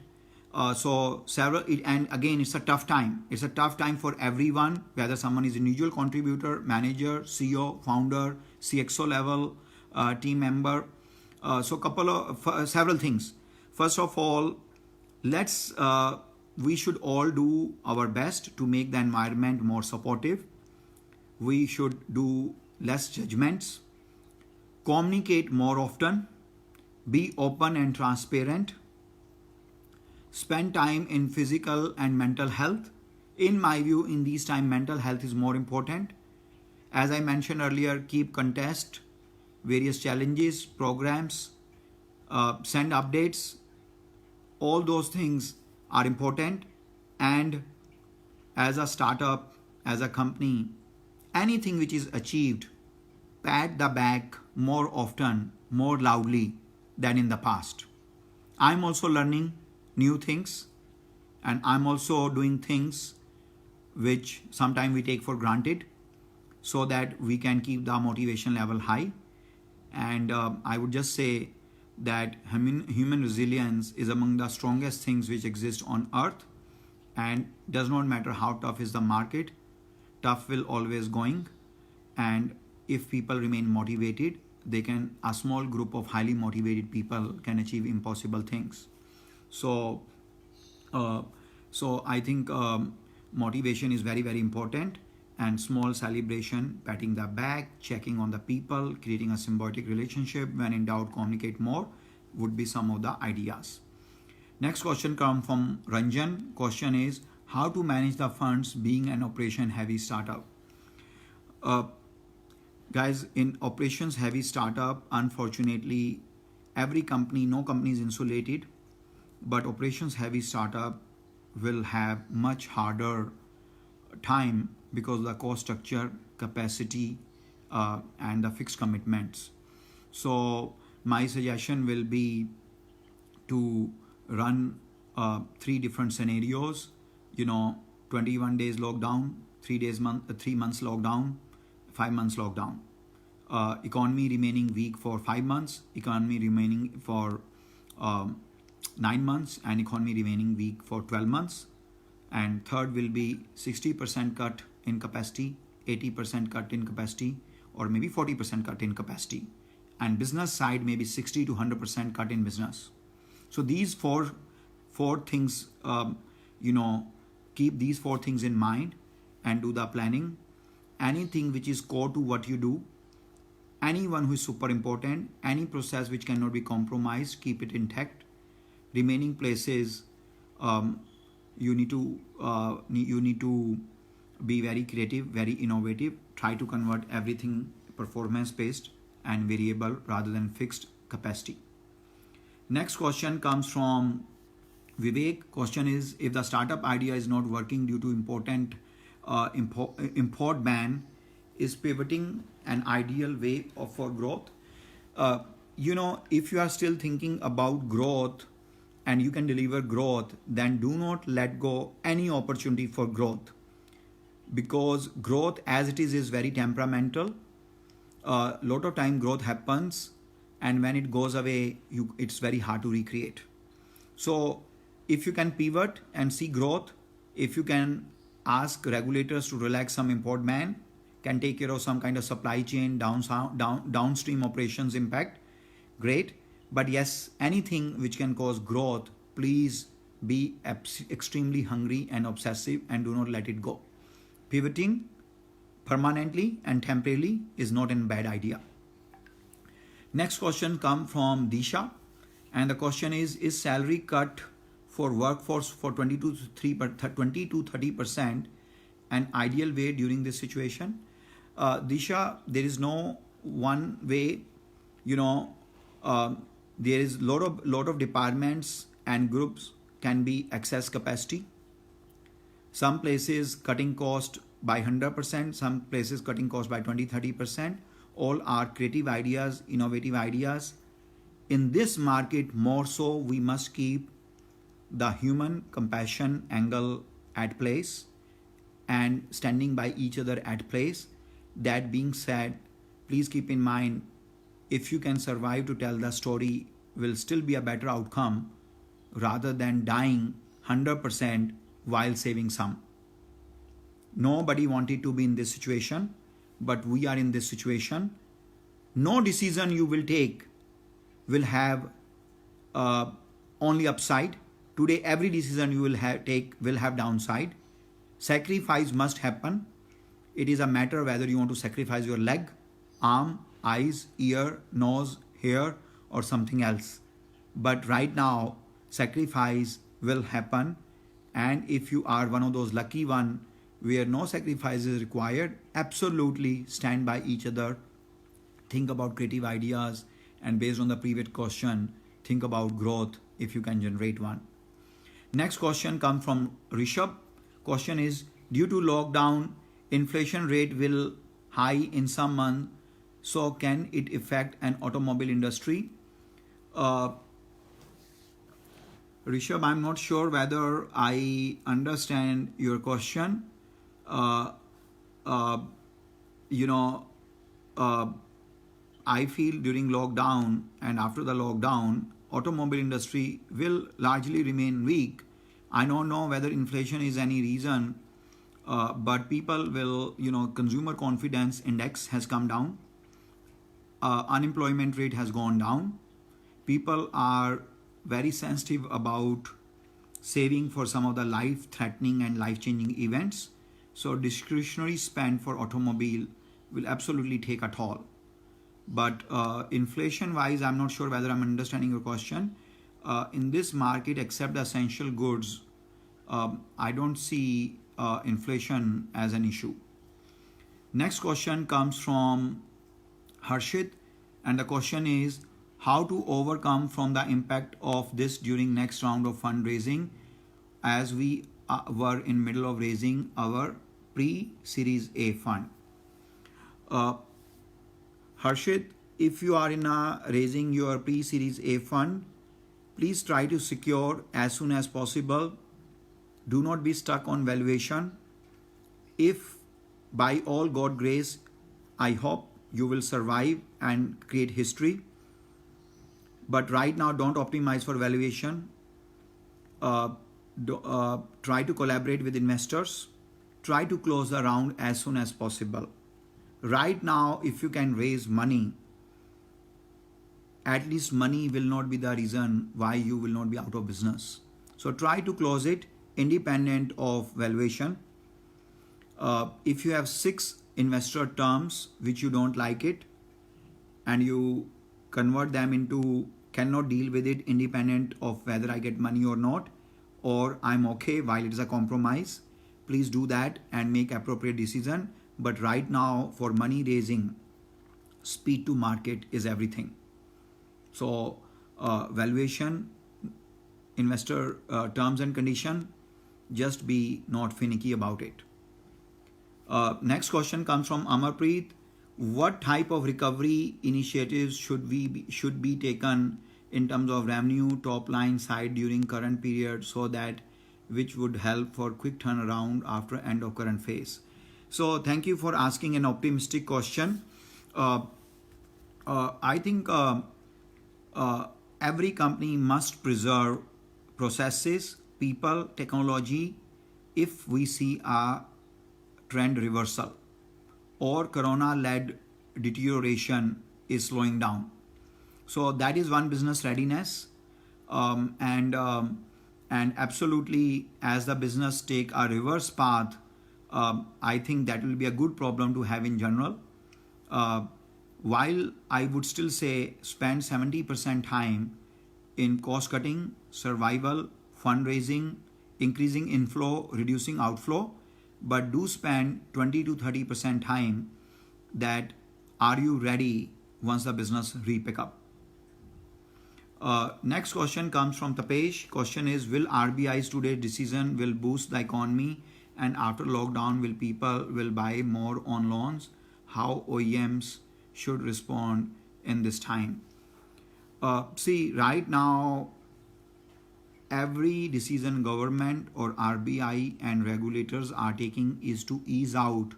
And again, it's a tough time. It's a tough time for everyone, whether someone is individual contributor, manager, CEO, founder, CXO level, team member. Several things. First of all, we should all do our best to make the environment more supportive. We should do less judgments, communicate more often, be open and transparent, spend time in physical and mental health. In my view, in these times, mental health is more important. As I mentioned earlier, keep contest, various challenges, programs, send updates. All those things are important. And as a startup, as a company, anything which is achieved, pat the back more often, more loudly than in the past. I'm also learning new things, and I'm also doing things which sometimes we take for granted so that we can keep the motivation level high. And I would just say that human resilience is among the strongest things which exist on earth, and does not matter how tough is the market, tough will always going. And if people remain motivated, a small group of highly motivated people can achieve impossible things. So I think motivation is very, very important, and small celebration, patting the back, checking on the people, creating a symbiotic relationship, when in doubt, communicate more, would be some of the ideas. Next question comes from Ranjan. Question is how to manage the funds being an operation heavy startup. Guys, in operations heavy startup, unfortunately, no company is insulated, but operations heavy startup will have much harder time because of the cost structure, capacity, and the fixed commitments. So my suggestion will be to run 3 different scenarios. 21 days lockdown, 3 months lockdown, 5 months lockdown. Economy remaining weak for 5 months, economy remaining for 9 months, and economy remaining weak for 12 months. And third will be 60% cut in capacity, 80% cut in capacity, or maybe 40% cut in capacity. And business side maybe 60 to 100% cut in business. So these four things, keep these 4 things in mind and do the planning. Anything which is core to what you do, anyone who is super important, any process which cannot be compromised, keep it intact. Remaining places, you need to be very creative, very innovative. Try to convert everything performance based and variable rather than fixed capacity. Next question comes from Vivek. Question is if the startup idea is not working due to import ban, is pivoting an ideal way for growth? If you are still thinking about growth and you can deliver growth, then do not let go any opportunity for growth, because growth as it is very temperamental. Lot of time growth happens, and when it goes away, it's very hard to recreate. So if you can pivot and see growth, if you can ask regulators to relax some import ban, can take care of some kind of supply chain downstream operations impact, great. But yes, anything which can cause growth, please be extremely hungry and obsessive and do not let it go. Pivoting permanently and temporarily is not a bad idea. Next question comes from Disha, and the question is salary cut for workforce for 20 to 30% an ideal way during this situation? Disha, there is no one way. There is lot of departments and groups can be excess capacity. Some places cutting cost by 100%, some places cutting cost by 20-30%. All are creative ideas, innovative ideas. In this market, more so, we must keep the human compassion angle at place and standing by each other at place. That being said, please keep in mind, if you can survive to tell the story, will still be a better outcome rather than dying 100% while saving some. Nobody wanted to be in this situation, but we are in this situation. No decision you will take will have only upside. Today, every decision you will take will have downside. Sacrifice must happen. It is a matter whether you want to sacrifice your leg, arm, eyes, ear, nose, hair, or something else. But right now, sacrifice will happen. And if you are one of those lucky one where no sacrifice is required, absolutely stand by each other. Think about creative ideas, and based on the previous question, think about growth if you can generate one. Next question comes from Rishabh. Question is, due to lockdown, inflation rate will high in some months, so can it affect an automobile industry? Rishabh, I'm not sure whether I understand your question. I feel during lockdown and after the lockdown, automobile industry will largely remain weak. I don't know whether inflation is any reason, but people will, consumer confidence index has come down. Unemployment rate has gone down. People are very sensitive about saving for some of the life-threatening and life-changing events. So discretionary spend for automobile will absolutely take a toll. But inflation-wise, I'm not sure whether I'm understanding your question. In this market, except the essential goods, I don't see inflation as an issue. Next question comes from Harshit, and the question is, how to overcome from the impact of this during next round of fundraising, as we were in middle of raising our pre-Series A fund. Harshit, if you are in raising your pre-Series A fund, please try to secure as soon as possible. Do not be stuck on valuation. If by all God grace, I hope you will survive and create history. But right now, don't optimize for valuation. Try to collaborate with investors. Try to close the round as soon as possible. Right now, if you can raise money, at least money will not be the reason why you will not be out of business. So try to close it independent of valuation. If you have 6 investor terms which you don't like it, and you convert them into cannot deal with it independent of whether I get money or not, or I'm okay while it is a compromise, please do that and make appropriate decision. But right now, for money raising, speed to market is everything. So valuation, investor terms and condition, just be not finicky about it. Next question comes from Amarpreet. What type of recovery initiatives should be taken in terms of revenue top line side during current period, so that which would help for quick turnaround after end of current phase? So thank you for asking an optimistic question. I think every company must preserve processes, people, technology if we see a trend reversal or corona-led deterioration is slowing down. So that is one, business readiness, and absolutely, as the business take a reverse path, I think that will be a good problem to have in general. While I would still say spend 70% time in cost cutting, survival, fundraising, increasing inflow, reducing outflow, but do spend 20 to 30% time that are you ready once the business re-pick up. Next question comes from Tapesh. Question is, will RBI's today's decision will boost the economy, and after lockdown will people will buy more on loans? How OEMs should respond in this time? See, right now every decision government or RBI and regulators are taking is to ease out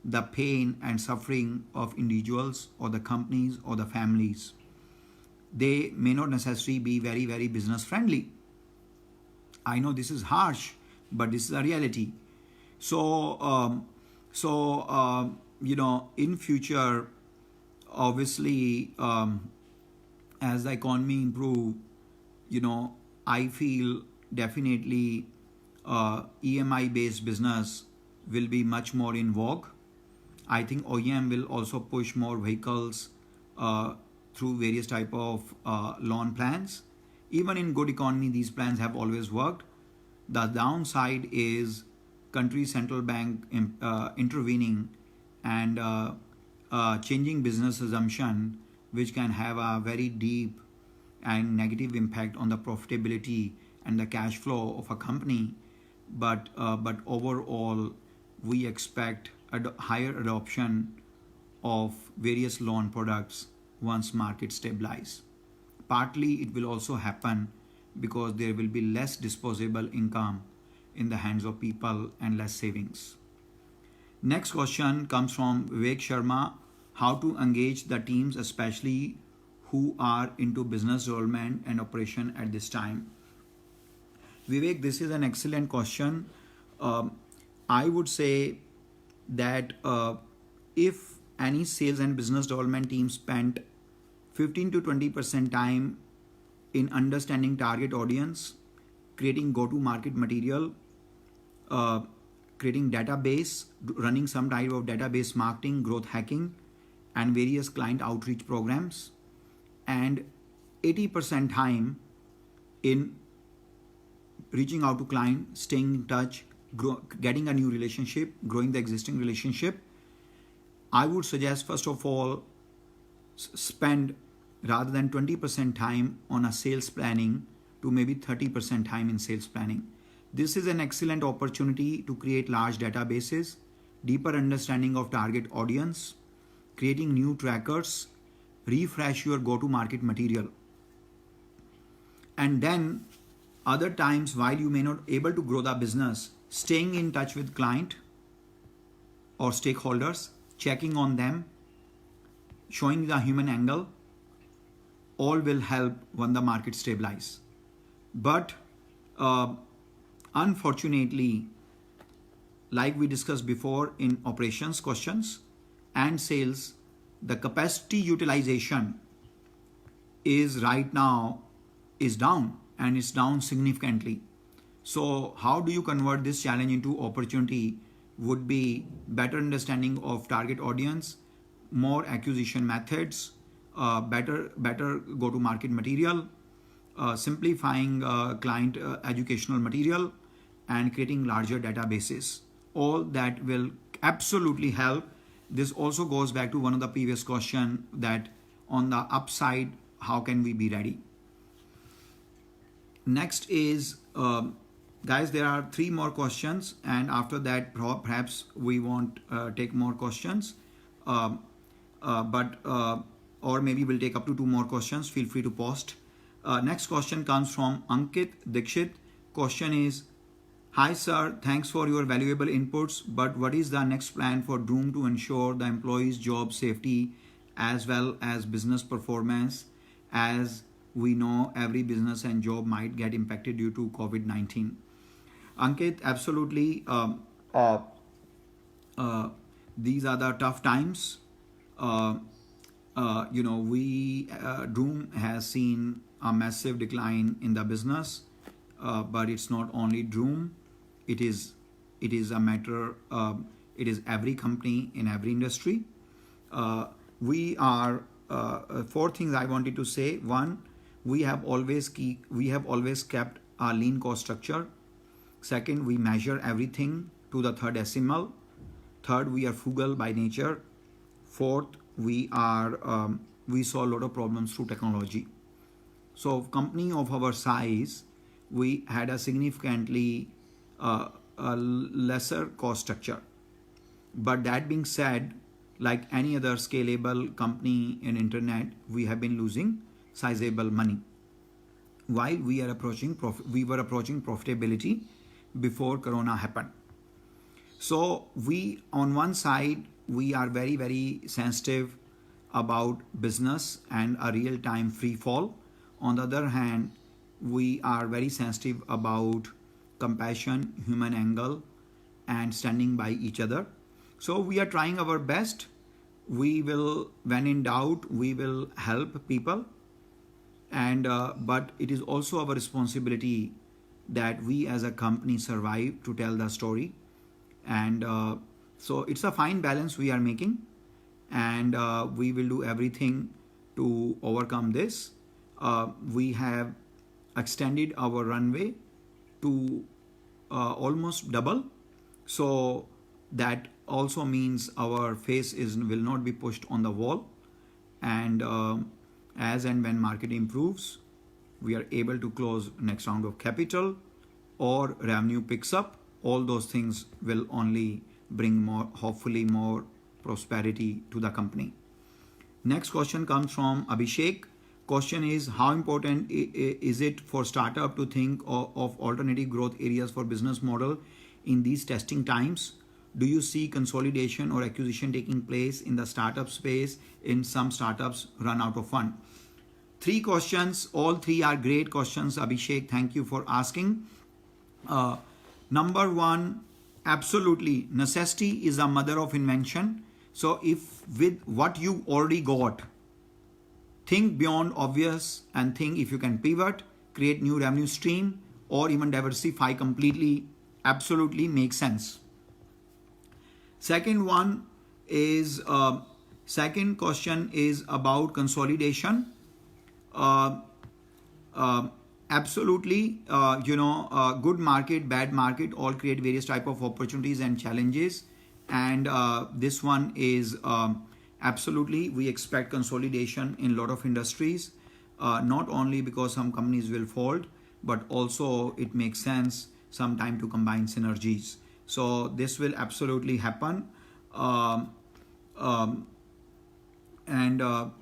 the pain and suffering of individuals or the companies or the families. They may not necessarily be very, very business friendly. I know this is harsh, but this is a reality. So, in future, obviously, as the economy improve, I feel definitely EMI based business will be much more in vogue. I think OEM will also push more vehicles through various type of loan plans. Even in good economy, these plans have always worked. The downside is country central bank intervening and changing business assumption, which can have a very deep and negative impact on the profitability and the cash flow of a company. But overall, we expect a higher adoption of various loan products once markets stabilize. Partly it will also happen because there will be less disposable income in the hands of people and less savings. Next question comes from Vivek Sharma. How to engage the teams, especially who are into business development and operation at this time? Vivek, this is an excellent question. I would say that if any sales and business development team spent 15 to 20% time in understanding target audience, creating go-to-market material, creating database, running some type of database marketing, growth hacking, and various client outreach programs, and 80% time in reaching out to client, staying in touch, getting a new relationship, growing the existing relationship, I would suggest first of all spend rather than 20% time on a sales planning to maybe 30% time in sales planning. This is an excellent opportunity to create large databases, deeper understanding of target audience, creating new trackers, refresh your go-to-market material. And then other times while you may not able to grow the business, staying in touch with client or stakeholders, checking on them, showing the human angle, all will help when the market stabilize. But unfortunately, like we discussed before in operations questions and sales, the capacity utilization is right now is down, and it's down significantly. So how do you convert this challenge into opportunity would be better understanding of target audience, more acquisition methods, better go-to-market material, simplifying client educational material, and creating larger databases. All that will absolutely help. This also goes back to one of the previous question that on the upside, how can we be ready? Next is, guys, there are 3 more questions, and after that, perhaps we won't take more questions, or maybe we'll take up to 2 more questions. Feel free to post. Next question comes from Ankit Dikshit. Question is, hi sir, thanks for your valuable inputs, but what is the next plan for Droom to ensure the employees' job safety as well as business performance, as we know every business and job might get impacted due to COVID-19? Ankit, absolutely. These are the tough times. Droom has seen a massive decline in the business, but it's not only Droom. It is a matter. It is every company in every industry. We are 4 things I wanted to say. 1, we have always kept a lean cost structure. 2nd, we measure everything to the 3rd decimal. 3rd, we are frugal by nature. 4th, we solve a lot of problems through technology. So company of our size, we had a significantly a lesser cost structure. But that being said, like any other scalable company in internet, we have been losing sizable money. while we were approaching profitability before Corona happened. So we, on one side, we are very, very sensitive about business and a real-time free fall. On the other hand, we are very sensitive about compassion, human angle, and standing by each other. So we are trying our best. We will, when in doubt, we will help people. And but it is also our responsibility that we as a company survive to tell the story. And so it's a fine balance we are making, and we will do everything to overcome this. We have extended our runway to almost double, so that also means our face will not be pushed on the wall. And as and when market improves, we are able to close next round of capital or revenue picks up. All those things will only bring more, hopefully more prosperity to the company. Next question comes from Abhishek. Question is, how important is it for startup to think of alternative growth areas for business model in these testing times? Do you see consolidation or acquisition taking place in the startup space in some startups run out of fund? 3 questions, all 3 are great questions, Abhishek. Thank you for asking. Number 1, absolutely, necessity is the mother of invention. So if with what you already got, think beyond obvious and think if you can pivot, create new revenue stream, or even diversify completely, absolutely makes sense. Second question is about consolidation. Absolutely, good market, bad market, all create various type of opportunities and challenges. And this one is absolutely, we expect consolidation in a lot of industries, not only because some companies will fold, but also it makes sense sometime to combine synergies. So this will absolutely happen. And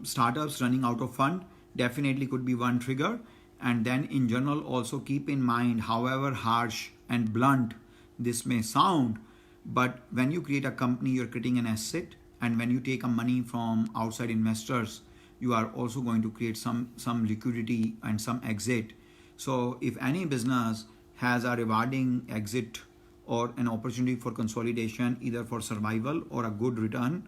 startups running out of fund definitely could be one trigger. And then in general, also keep in mind, however harsh and blunt this may sound, but when you create a company, you're creating an asset. And when you take a money from outside investors, you are also going to create some liquidity and some exit. So if any business has a rewarding exit or an opportunity for consolidation, either for survival or a good return,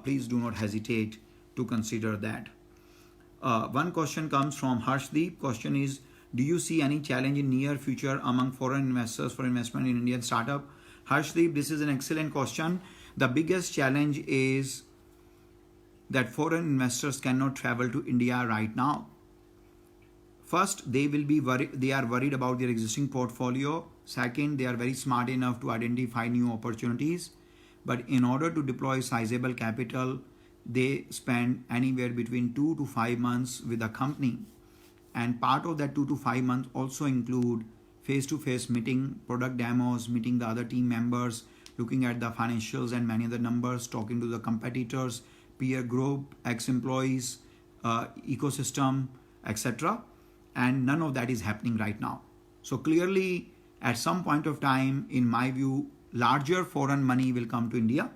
please do not hesitate to consider that. One question comes from Harshdeep. Question is, do you see any challenge in near future among foreign investors for investment in Indian startup? Harshdeep, this is an excellent question. The biggest challenge is that foreign investors cannot travel to India right now. First, they are worried about their existing portfolio. Second, they are very smart enough to identify new opportunities. But in order to deploy sizable capital, they spend anywhere between 2 to 5 months with a company. And part of that 2 to 5 months also include face-to-face meeting, product demos, meeting the other team members, looking at the financials and many other numbers, talking to the competitors, peer group, ex-employees, ecosystem, etc. And none of that is happening right now. So clearly, at some point of time, in my view, larger foreign money will come to India.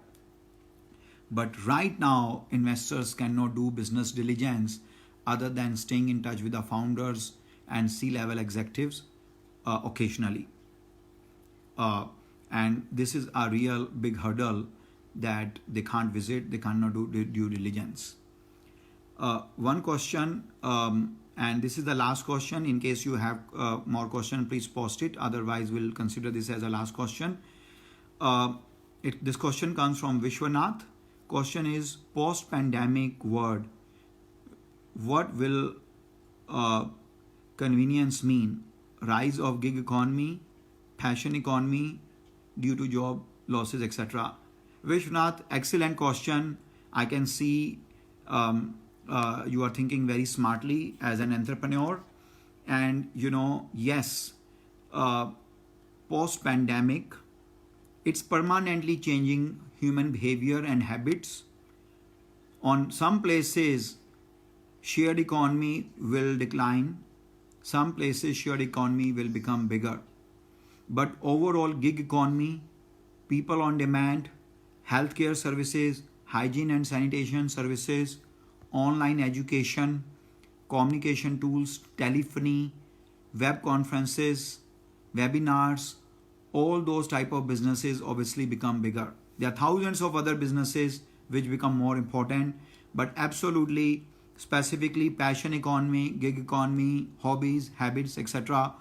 But right now, investors cannot do business diligence other than staying in touch with the founders and C-level executives occasionally. And this is a real big hurdle that they can't visit, they cannot do due diligence. One question, and this is the last question. In case you have more question, please post it. Otherwise, we'll consider this as a last question. This question comes from Vishwanath. Question is, post-pandemic world, what will convenience mean? Rise of gig economy, passion economy due to job losses, etc. Vishwanath, excellent question. I can see you are thinking very smartly as an entrepreneur. And yes, post-pandemic, it's permanently changing human behavior and habits. On some places, shared economy will decline. Some places shared economy will become bigger. But overall gig economy, people on demand, healthcare services, hygiene and sanitation services, online education, communication tools, telephony, web conferences, webinars, all those type of businesses obviously become bigger. There are thousands of other businesses which become more important, but absolutely specifically passion economy, gig economy, hobbies, habits, etc.,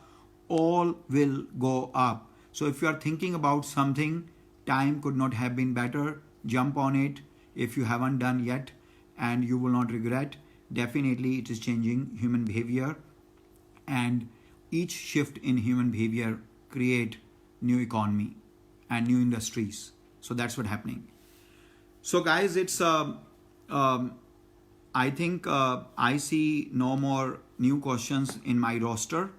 all will go up. So if you are thinking about something, time could not have been better. Jump on it if you haven't done yet, and you will not regret. Definitely it is changing human behavior, and each shift in human behavior create new economy and new industries. So that's what's happening. So guys, it's I think I see no more new questions in my roster.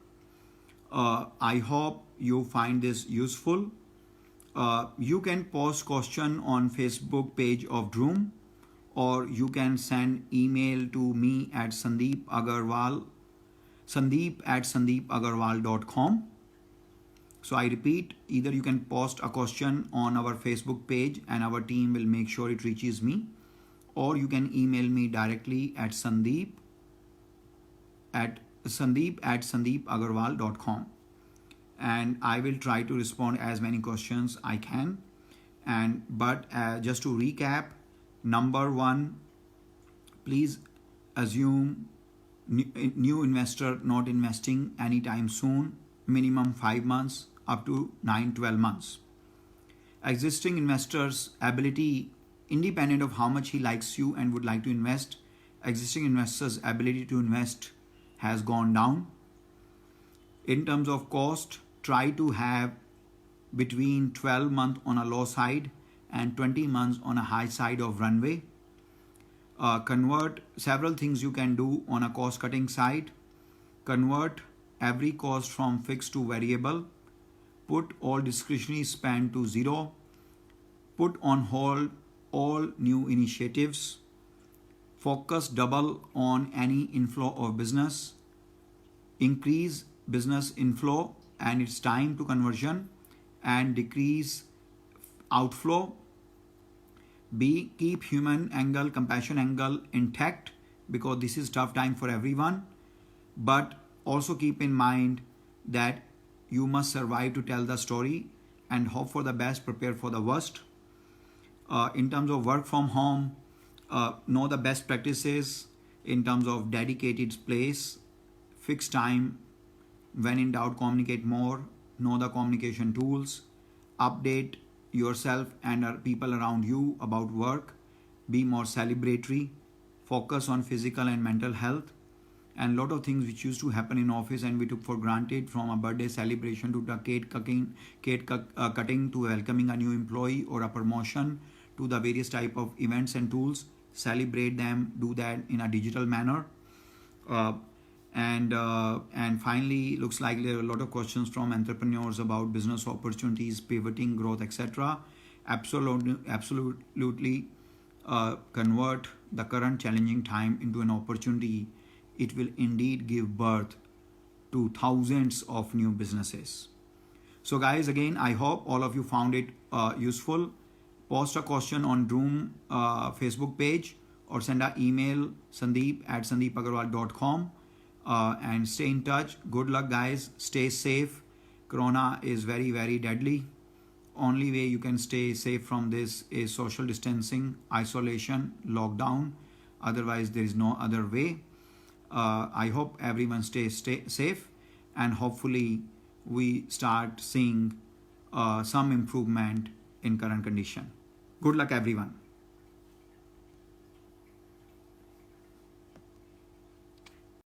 I hope you find this useful. You can post question on Facebook page of Droom, or you can send email to me at Sandeep at sandeepaggarwal.com. So I repeat, either you can post a question on our Facebook page and our team will make sure it reaches me, or you can email me directly at sandeep at sandeepaggarwal.com, and I will try to respond as many questions I can. But just to recap, number one, please assume new investor not investing anytime soon, minimum 5 months up to 9-12 months. Existing investors' ability, independent of how much he likes you and would like to invest, existing investors' ability to invest has gone down. In terms of cost, try to have between 12 months on a low side and 20 months on a high side of runway. Convert several things you can do on a cost cutting side. Convert every cost from fixed to variable. Put all discretionary spend to zero. Put on hold all new initiatives. Focus double on any inflow of business. Increase business inflow and its time to conversion, and decrease outflow. B, keep human angle, compassion angle intact, because this is tough time for everyone. But also keep in mind that you must survive to tell the story, and hope for the best, prepare for the worst. In terms of work from home, know the best practices in terms of dedicated place, fixed time, when in doubt communicate more, know the communication tools, update yourself and people around you about work, be more celebratory, focus on physical and mental health, and lot of things which used to happen in office and we took for granted, from a birthday celebration to the cake cutting to welcoming a new employee or a promotion, to the various type of events and tools. Celebrate them, do that in a digital manner. And finally, looks like there are a lot of questions from entrepreneurs about business opportunities, pivoting, growth, etc. Absolutely convert the current challenging time into an opportunity. It will indeed give birth to thousands of new businesses. So guys, again, I hope all of you found it useful. Post a question on Droom Facebook page, or send an email Sandeep at sandeepaggarwal.com, and stay in touch. Good luck guys, stay safe. Corona is very, very deadly. Only way you can stay safe from this is social distancing, isolation, lockdown. Otherwise there is no other way. I hope everyone stays safe, and hopefully we start seeing some improvement in current condition. Good luck everyone.